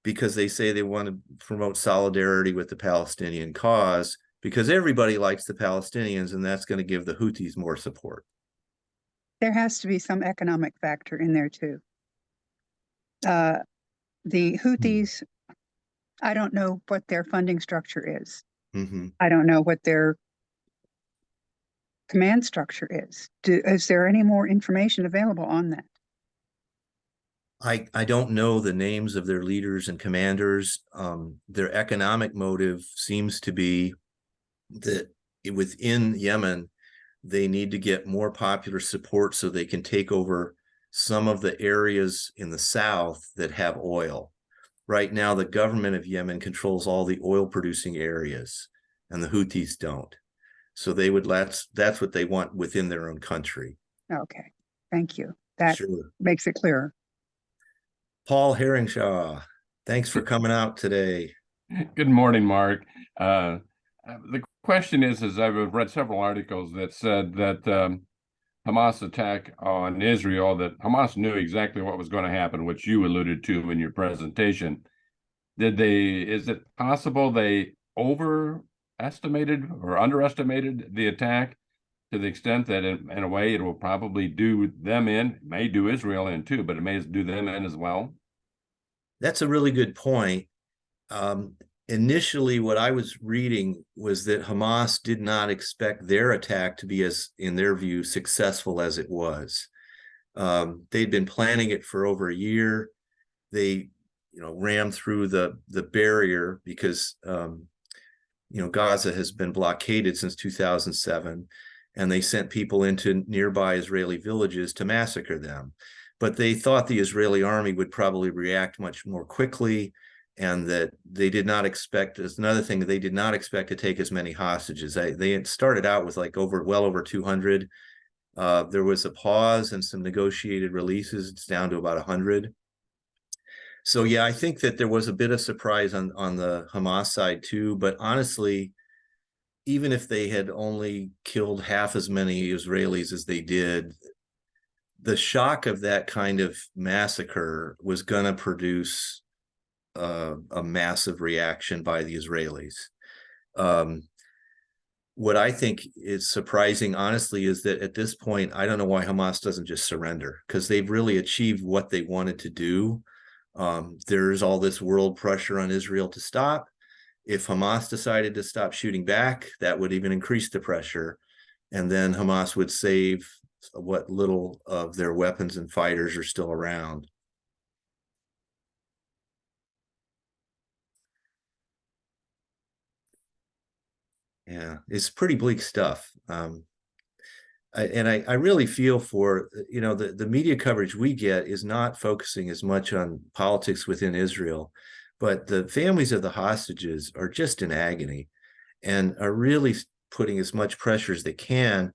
Because they say they want to promote solidarity with the Palestinian cause, because everybody likes the Palestinians, and that's going to give the Houthis more support. There has to be some economic factor in there too. The Houthis, I don't know what their funding structure is. I don't know what their command structure is. Is there any more information available on that? I don't know the names of their leaders and commanders. Their economic motive seems to be that within Yemen, they need to get more popular support so they can take over some of the areas in the south that have oil. Right now, the government of Yemen controls all the oil producing areas, and the Houthis don't. So they would, that's what they want within their own country. Okay, thank you. That makes it clearer. Paul Herringshaw, thanks for coming out today. Good morning, Mark. The question is I've read several articles that said that Hamas attack on Israel, that Hamas knew exactly what was going to happen, which you alluded to in your presentation. Is it possible they overestimated or underestimated the attack to the extent that in a way it will probably do them in, it may do Israel in too, but it may do them in as well? That's a really good point. Initially, what I was reading was that Hamas did not expect their attack to be as, in their view, successful as it was. They'd been planning it for over a year. They, rammed through the barrier because, Gaza has been blockaded since 2007, and they sent people into nearby Israeli villages to massacre them. But they thought the Israeli army would probably react much more quickly, and that they did not expect, as another thing, they did not expect to take as many hostages. They had started out with like well over 200. There was a pause and some negotiated releases. It's down to about 100. So yeah, I think that there was a bit of surprise on the Hamas side too. But honestly, even if they had only killed half as many Israelis as they did, the shock of that kind of massacre was going to produce a massive reaction by the Israelis. What I think is surprising, honestly, is that at this point, I don't know why Hamas doesn't just surrender, because they've really achieved what they wanted to do. There's all this world pressure on Israel to stop. If Hamas decided to stop shooting back, that would even increase the pressure. And then Hamas would save what little of their weapons and fighters are still around. Yeah, it's pretty bleak stuff. I really feel for, the media coverage we get is not focusing as much on politics within Israel, but the families of the hostages are just in agony and are really putting as much pressure as they can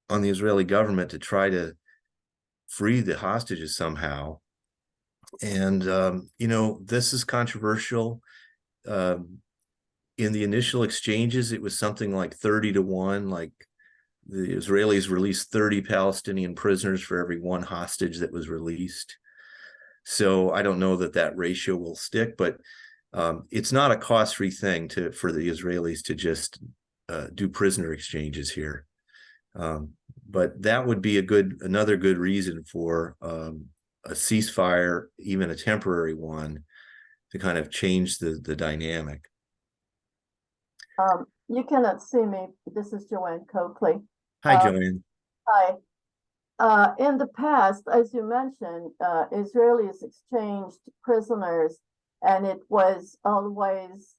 on the Israeli government to try to free the hostages somehow. And, this is controversial. in the initial exchanges, it was something like 30-1, like the Israelis released 30 Palestinian prisoners for every one hostage that was released. So I don't know that that ratio will stick, but it's not a cost-free thing for the Israelis to just do prisoner exchanges here. But that would be another good reason for a ceasefire, even a temporary one, to kind of change the dynamic. You cannot see me. This is Joanne Coakley. Hi, Joanne. Hi. In the past, as you mentioned, Israelis exchanged prisoners, and it was always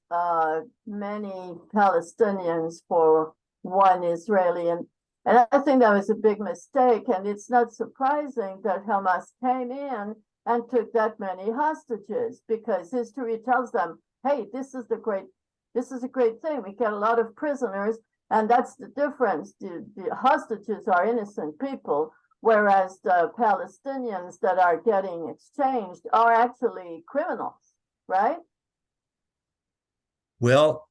many Palestinians for one Israeli. And I think that was a big mistake. And it's not surprising that Hamas came in and took that many hostages, because history tells them, hey, this is a great thing. We get a lot of prisoners, and that's the difference. The hostages are innocent people, whereas the Palestinians that are getting exchanged are actually criminals, right? Well,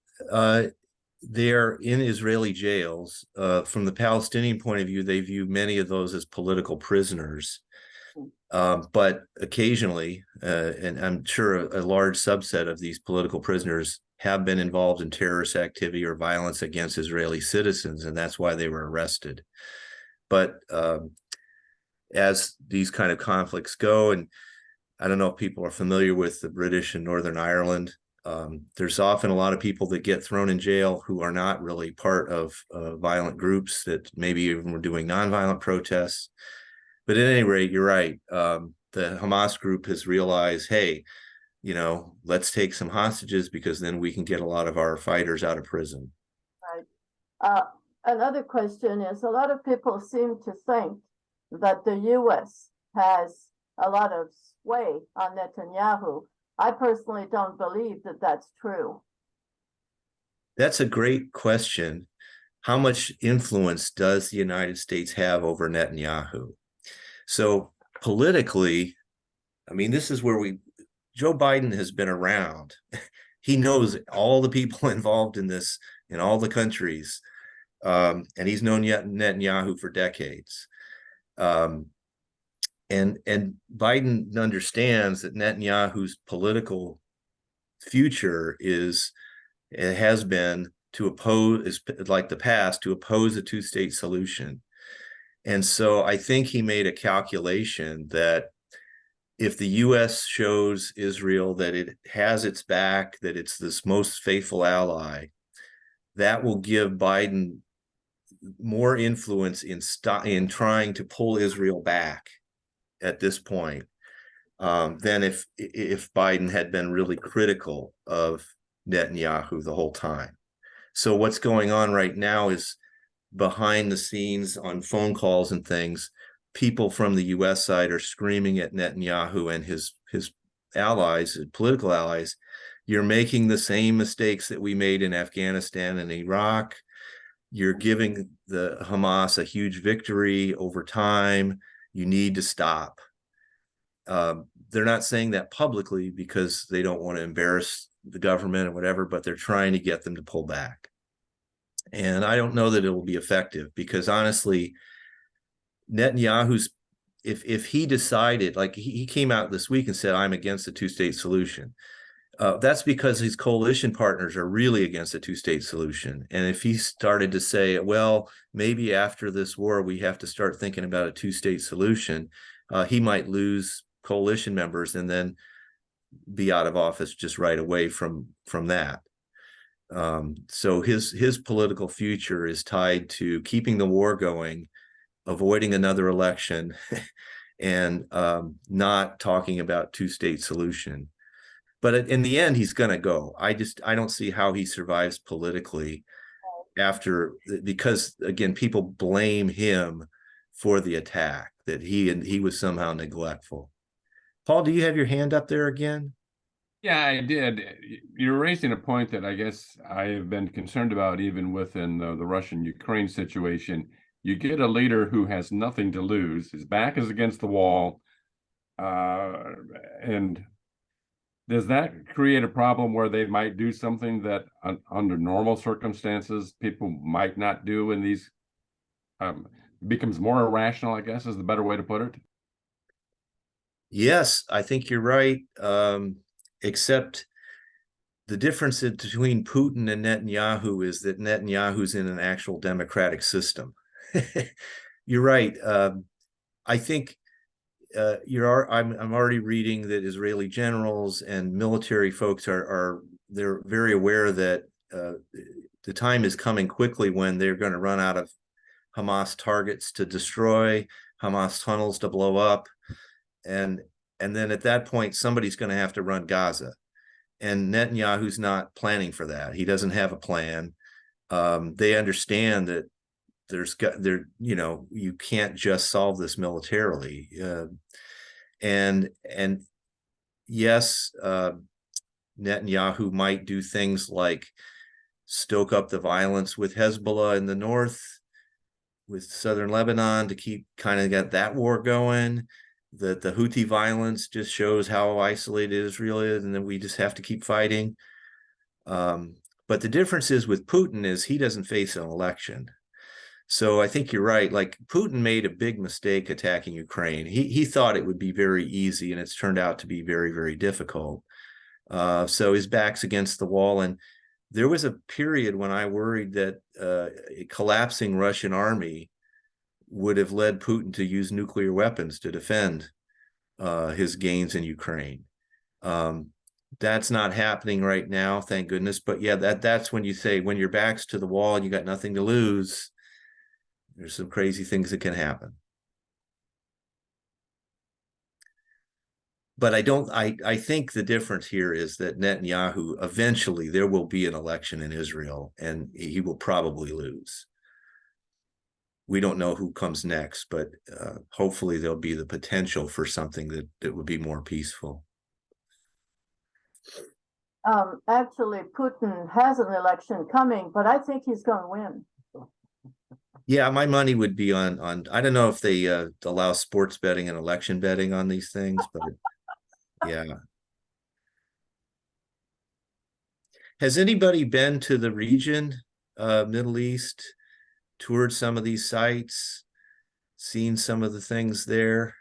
they're in Israeli jails. From the Palestinian point of view, they view many of those as political prisoners. But occasionally, and I'm sure a large subset of these political prisoners have been involved in terrorist activity or violence against Israeli citizens, and that's why they were arrested. But as these kind of conflicts go, and I don't know if people are familiar with the British and Northern Ireland, there's often a lot of people that get thrown in jail who are not really part of violent groups that maybe even were doing nonviolent protests. But at any rate, you're right. The Hamas group has realized, hey, let's take some hostages, because then we can get a lot of our fighters out of prison. Right. Another question is, a lot of people seem to think that the U.S. has a lot of sway on Netanyahu. I personally don't believe that that's true. That's a great question. How much influence does the United States have over Netanyahu? So politically, I mean, this is where Joe Biden has been around. He knows all the people involved in this in all the countries. And he's known Netanyahu for decades. And Biden understands that Netanyahu's political future has been to oppose, like the past, to oppose a two-state solution. And so I think he made a calculation that if the U.S. shows Israel that it has its back, that it's this most faithful ally, that will give Biden more influence in trying to pull Israel back at this point than if Biden had been really critical of Netanyahu the whole time. So what's going on right now is, behind the scenes on phone calls and things, people from the U.S. side are screaming at Netanyahu and his allies, his political allies, you're making the same mistakes that we made in Afghanistan and Iraq. You're giving the Hamas a huge victory over time. You need to stop. They're not saying that publicly because they don't want to embarrass the government or whatever, but they're trying to get them to pull back. And I don't know that it will be effective, because honestly, Netanyahu's, if he decided, like he came out this week and said, I'm against a two-state solution. That's because his coalition partners are really against a two-state solution. And if he started to say, well, maybe after this war, we have to start thinking about a two-state solution, he might lose coalition members and then be out of office just right away from that. So his political future is tied to keeping the war going, avoiding another election, and not talking about two-state solution. But in the end, he's going to go. I don't see how he survives politically because again, people blame him for the attack, that he was somehow neglectful. Paul, do you have your hand up there again? Yeah, I did. You're raising a point that I guess I have been concerned about even within the Russian-Ukraine situation. You get a leader who has nothing to lose. His back is against the wall. And does that create a problem where they might do something that under normal circumstances people might not do in these, becomes more irrational, I guess is the better way to put it? Yes, I think you're right. Except the difference between Putin and Netanyahu is that Netanyahu's in an actual democratic system. You're right. I think I'm already reading that Israeli generals and military folks they're very aware that the time is coming quickly when they're going to run out of Hamas targets to destroy, Hamas tunnels to blow up, and then at that point somebody's going to have to run Gaza. And Netanyahu's not planning for that. He doesn't have a plan. They understand that you can't just solve this militarily. And yes, Netanyahu might do things like stoke up the violence with Hezbollah in the north, with southern Lebanon, to keep kind of get that war going. That the Houthi violence just shows how isolated Israel is, and then we just have to keep fighting. But the difference is with Putin is he doesn't face an election. So I think you're right. Like, Putin made a big mistake attacking Ukraine. He thought it would be very easy, and it's turned out to be very, very difficult. So his back's against the wall. And there was a period when I worried that a collapsing Russian army would have led Putin to use nuclear weapons to defend his gains in Ukraine. That's not happening right now, thank goodness. But yeah, that's when you say, when your back's to the wall and you got nothing to lose, there's some crazy things that can happen. But I think the difference here is that Netanyahu, eventually there will be an election in Israel and he will probably lose. We don't know who comes next, but hopefully there'll be the potential for something that would be more peaceful. Actually, Putin has an election coming, but I think he's going to win. Yeah, my money would be on I don't know if they allow sports betting and election betting on these things, but yeah. Has anybody been to the region, Middle East, toured some of these sites, seen some of the things there?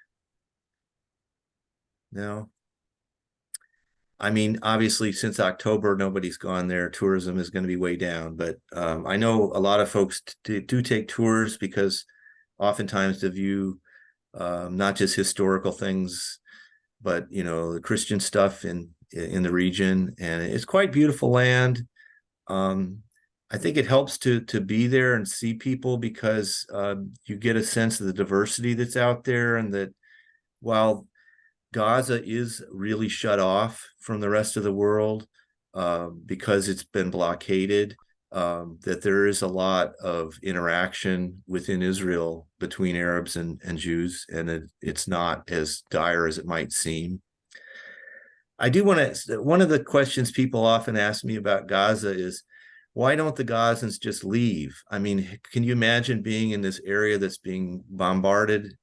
No? I mean, obviously, since October, nobody's gone there. Tourism is going to be way down. But I know a lot of folks do take tours because oftentimes to view not just historical things, but, the Christian stuff in the region. And it's quite beautiful land. I think it helps to be there and see people because you get a sense of the diversity that's out there, and that while Gaza is really shut off from the rest of the world because it's been blockaded, that there is a lot of interaction within Israel between Arabs and Jews, and it's not as dire as it might seem. I do want to, one of the questions people often ask me about Gaza is, why don't the Gazans just leave? I mean, can you imagine being in this area that's being bombarded?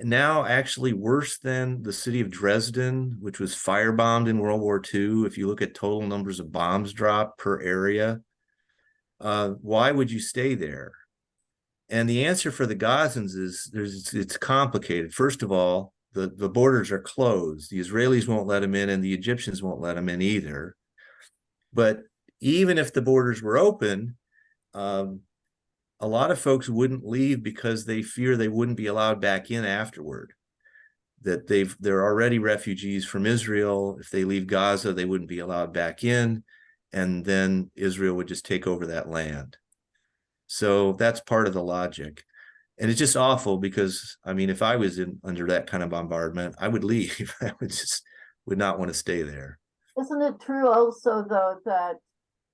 Now actually worse than the city of Dresden, which was firebombed in World War II. If you look at total numbers of bombs dropped per area, why would you stay there? And the answer for the Gazans is it's complicated. First of all, the borders are closed. The Israelis won't let them in, and the Egyptians won't let them in either. But even if the borders were open, a lot of folks wouldn't leave because they fear they wouldn't be allowed back in afterward. That they're already refugees from Israel. If they leave Gaza, they wouldn't be allowed back in, and then Israel would just take over that land. So that's part of the logic. And it's just awful because, I mean, if I was under that kind of bombardment, I would leave. I would not want to stay there. Isn't it true also, though, that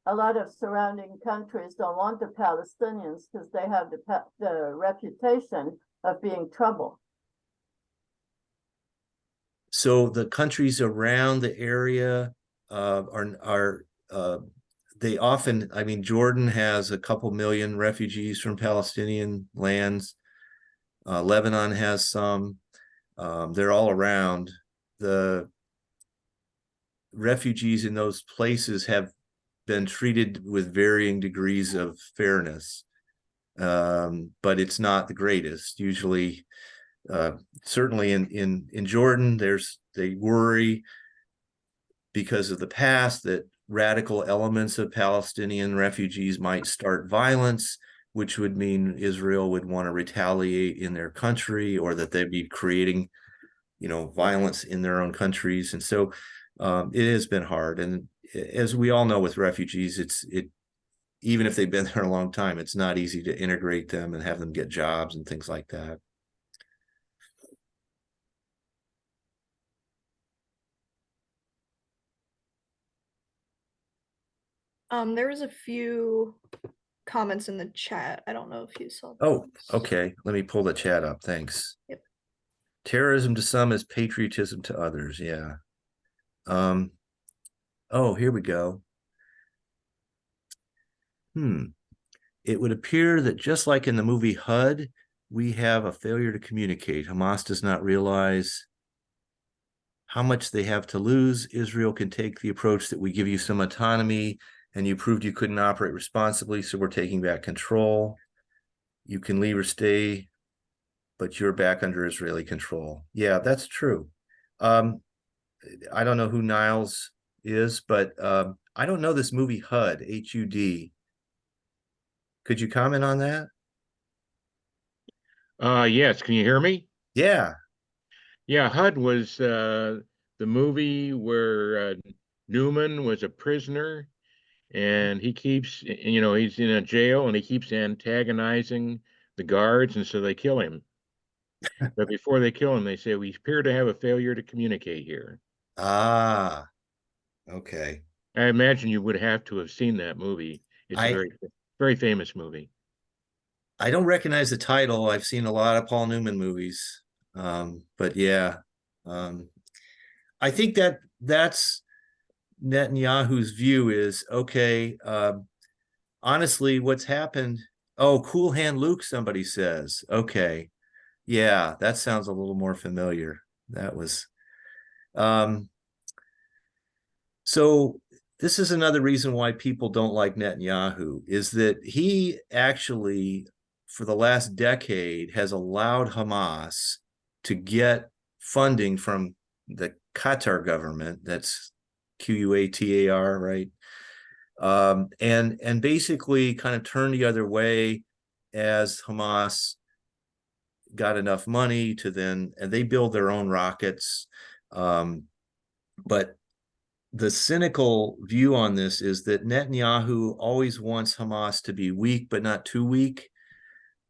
a lot of surrounding countries don't want the Palestinians because they have the reputation of being trouble? So the countries around the area they often, I mean, Jordan has a couple million refugees from Palestinian lands. Lebanon has some. They're all around. refugees in those places have been treated with varying degrees of fairness. But it's not the greatest. Usually, certainly in Jordan, they worry because of the past that radical elements of Palestinian refugees might start violence, which would mean Israel would want to retaliate in their country, or that they'd be creating, violence in their own countries. And so it has been hard. And as we all know with refugees, even if they've been there a long time, it's not easy to integrate them and have them get jobs and things like that. There was a few comments in the chat. I don't know if you saw Oh, those. okay. Let me pull the chat up. Thanks. Yep. Terrorism to some is patriotism to others. Yeah. Oh, here we go. It would appear that just like in the movie HUD, we have a failure to communicate. Hamas does not realize how much they have to lose. Israel can take the approach that we give you some autonomy and you proved you couldn't operate responsibly, so we're taking back control. You can leave or stay, but you're back under Israeli control. Yeah, that's true. I don't know who Niles is, but I don't know this movie HUD, H-U-D. Could you comment on that? Yes, can you hear me? Yeah. Yeah, HUD was the movie where Newman was a prisoner and he keeps, he's in a jail and he keeps antagonizing the guards, and so they kill him. But before they kill him, they say, we appear to have a failure to communicate here. Ah, okay. I imagine you would have to have seen that movie. It's a very, very famous movie. I don't recognize the title. I've seen a lot of Paul Newman movies. But yeah, I think that's Netanyahu's view is, okay, honestly, what's happened? Oh, Cool Hand Luke, somebody says. Okay. Yeah, that sounds a little more familiar. That was, so this is another reason why people don't like Netanyahu, is that he actually, for the last decade, has allowed Hamas to get funding from the Qatar government. That's Qatar, right? And basically kind of turn the other way as Hamas got enough money to then, and they build their own rockets. But the cynical view on this is that Netanyahu always wants Hamas to be weak, but not too weak,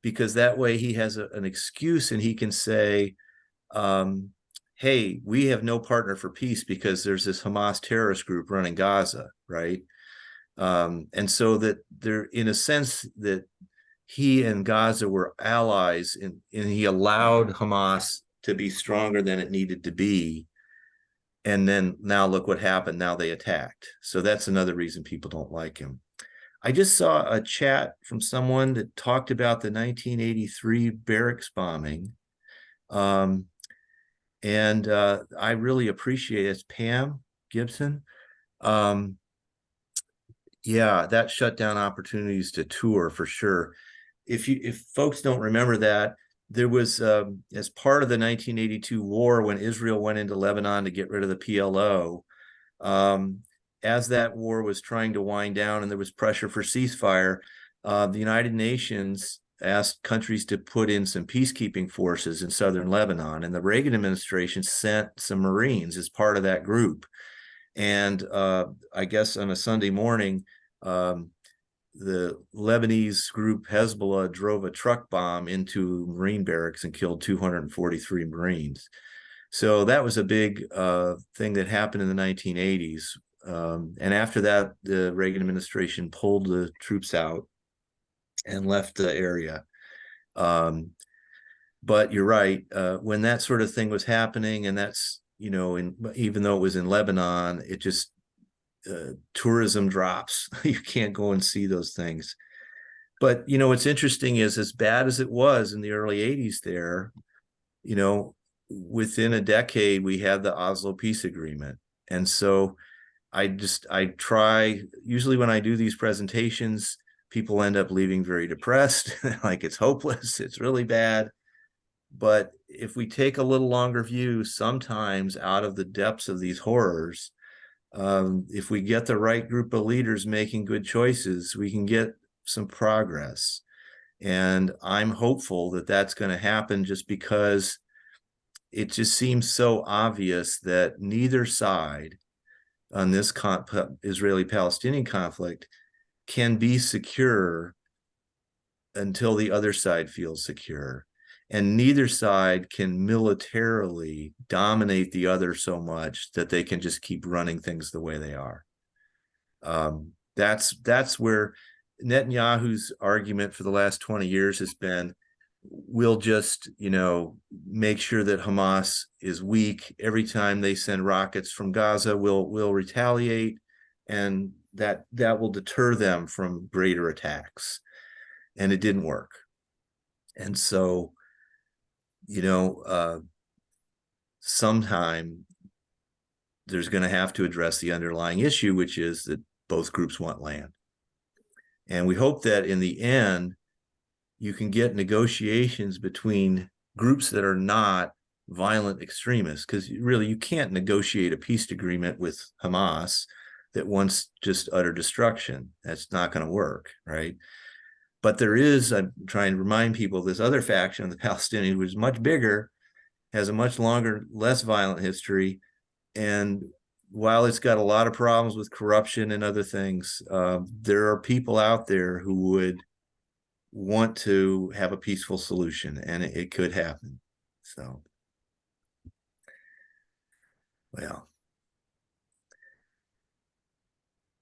because that way he has an excuse and he can say, hey, we have no partner for peace because there's this Hamas terrorist group running Gaza, right? And so that there, in a sense, that he and Gaza were allies, and he allowed Hamas to be stronger than it needed to be. And then now look what happened. Now they attacked. So that's another reason people don't like him. I just saw a chat from someone that talked about the 1983 barracks bombing. And I really appreciate it. It's Pam Gibson. Yeah, that shut down opportunities to tour for sure. If folks don't remember that, there was, as part of the 1982 war, when Israel went into Lebanon to get rid of the PLO, as that war was trying to wind down and there was pressure for ceasefire, the United Nations asked countries to put in some peacekeeping forces in southern Lebanon, and the Reagan administration sent some Marines as part of that group. And I guess on a Sunday morning, the Lebanese group Hezbollah drove a truck bomb into Marine barracks and killed 243 Marines. So that was a big thing that happened in the 1980s. And after that, the Reagan administration pulled the troops out and left the area. But you're right, when that sort of thing was happening, and that's, even though it was in Lebanon, it just, tourism drops. You can't go and see those things. But, what's interesting is, as bad as it was in the early 80s there, within a decade, we had the Oslo Peace Agreement. And so I try, usually when I do these presentations, people end up leaving very depressed, like it's hopeless, it's really bad. But if we take a little longer view, sometimes out of the depths of these horrors, if we get the right group of leaders making good choices, we can get some progress. And I'm hopeful that that's going to happen, just because it just seems so obvious that neither side on this Israeli-Palestinian conflict can be secure until the other side feels secure. And neither side can militarily dominate the other so much that they can just keep running things the way they are. That's where Netanyahu's argument for the last 20 years has been, we'll just, make sure that Hamas is weak. Every time they send rockets from Gaza, we'll retaliate, and that will deter them from greater attacks. And it didn't work. And so, sometime there's going to have to address the underlying issue, which is that both groups want land. And we hope that in the end, you can get negotiations between groups that are not violent extremists, because really you can't negotiate a peace agreement with Hamas that wants just utter destruction. That's not going to work, right? But there is, I'm trying to remind people, this other faction of the Palestinians, which is much bigger, has a much longer, less violent history. And while it's got a lot of problems with corruption and other things, there are people out there who would want to have a peaceful solution, and it could happen. So, well,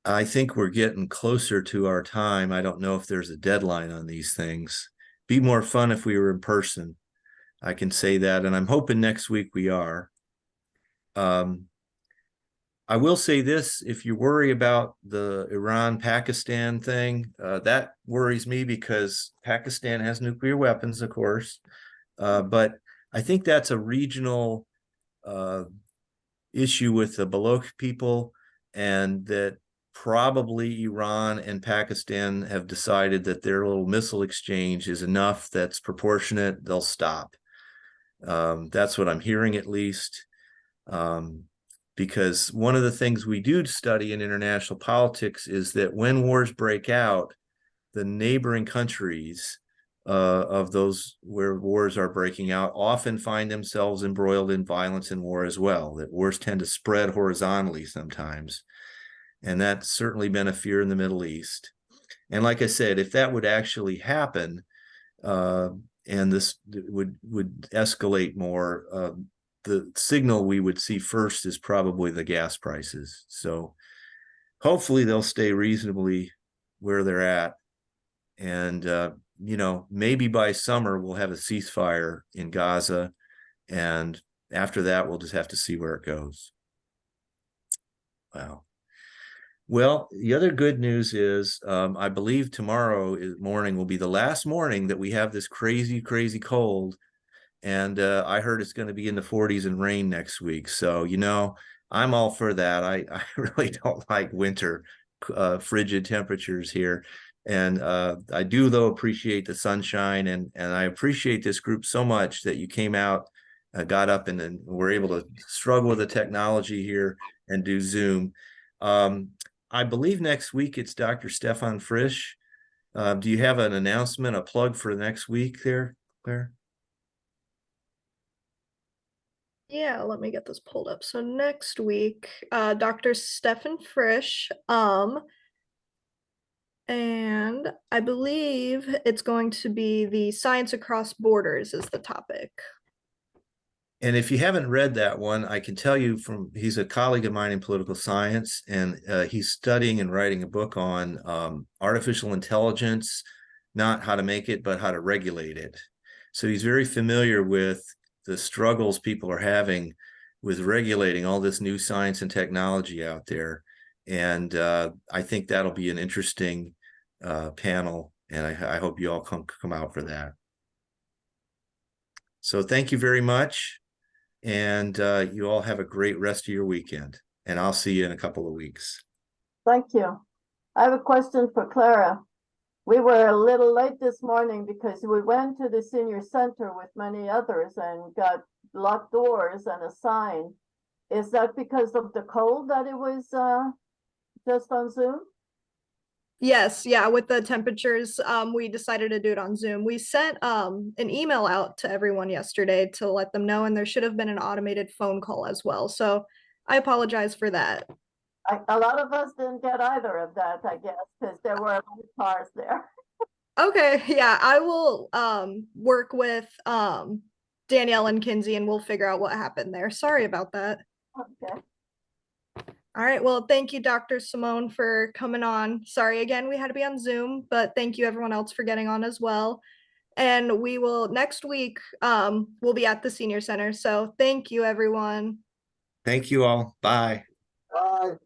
I think we're getting closer to our time. I don't know if there's a deadline on these things. Be more fun if we were in person. I can say that, and I'm hoping next week we are. I will say this, if you worry about the Iran-Pakistan thing, that worries me, because Pakistan has nuclear weapons, of course, but I think that's a regional issue with the Baloch people, and that probably Iran and Pakistan have decided that their little missile exchange is enough, that's proportionate, they'll stop. That's what I'm hearing, at least. Because one of the things we do study in international politics is that when wars break out, the neighboring countries of those where wars are breaking out often find themselves embroiled in violence and war as well, that wars tend to spread horizontally sometimes. And that's certainly been a fear in the Middle East. And like I said, if that would actually happen, and this would escalate more, the signal we would see first is probably the gas prices. So hopefully they'll stay reasonably where they're at. And, maybe by summer we'll have a ceasefire in Gaza. And after that, we'll just have to see where it goes. Wow. Well, the other good news is, I believe tomorrow morning will be the last morning that we have this crazy, crazy cold. And I heard it's going to be in the 40s and rain next week. So, I'm all for that. I really don't like winter, frigid temperatures here. And I do, though, appreciate the sunshine. And I appreciate this group so much that you came out, got up, and were able to struggle with the technology here and do Zoom. I believe next week it's Dr. Stefan Frisch. Do you have an announcement, a plug for next week there, Claire? Yeah, let me get this pulled up. So next week, Dr. Stefan Frisch, and I believe it's going to be the science across borders is the topic. And if you haven't read that one, I can tell you he's a colleague of mine in political science, and he's studying and writing a book on artificial intelligence, not how to make it, but how to regulate it. So he's very familiar with the struggles people are having with regulating all this new science and technology out there. And I think that'll be an interesting panel, and I hope you all come out for that. So thank you very much, and you all have a great rest of your weekend. and I'll see you in a couple of weeks. Thank you. I have a question for Clara. We were a little late this morning because we went to the senior center with many others and got locked doors and a sign. Is that because of the cold that it was just on Zoom? Yes, yeah, with the temperatures, we decided to do it on Zoom. We sent an email out to everyone yesterday to let them know, and there should have been an automated phone call as well. So I apologize for that. A lot of us didn't get either of that, I guess, because there were many cars there. Okay, yeah, I will work with Danielle and Kinsey and we'll figure out what happened there. Sorry about that. Okay. All right, well, thank you, Dr. Simone, for coming on. Sorry again, we had to be on Zoom, but thank you everyone else for getting on as well. And we will next week, we'll be at the senior center. So thank you, everyone. Thank you all. Bye. Bye.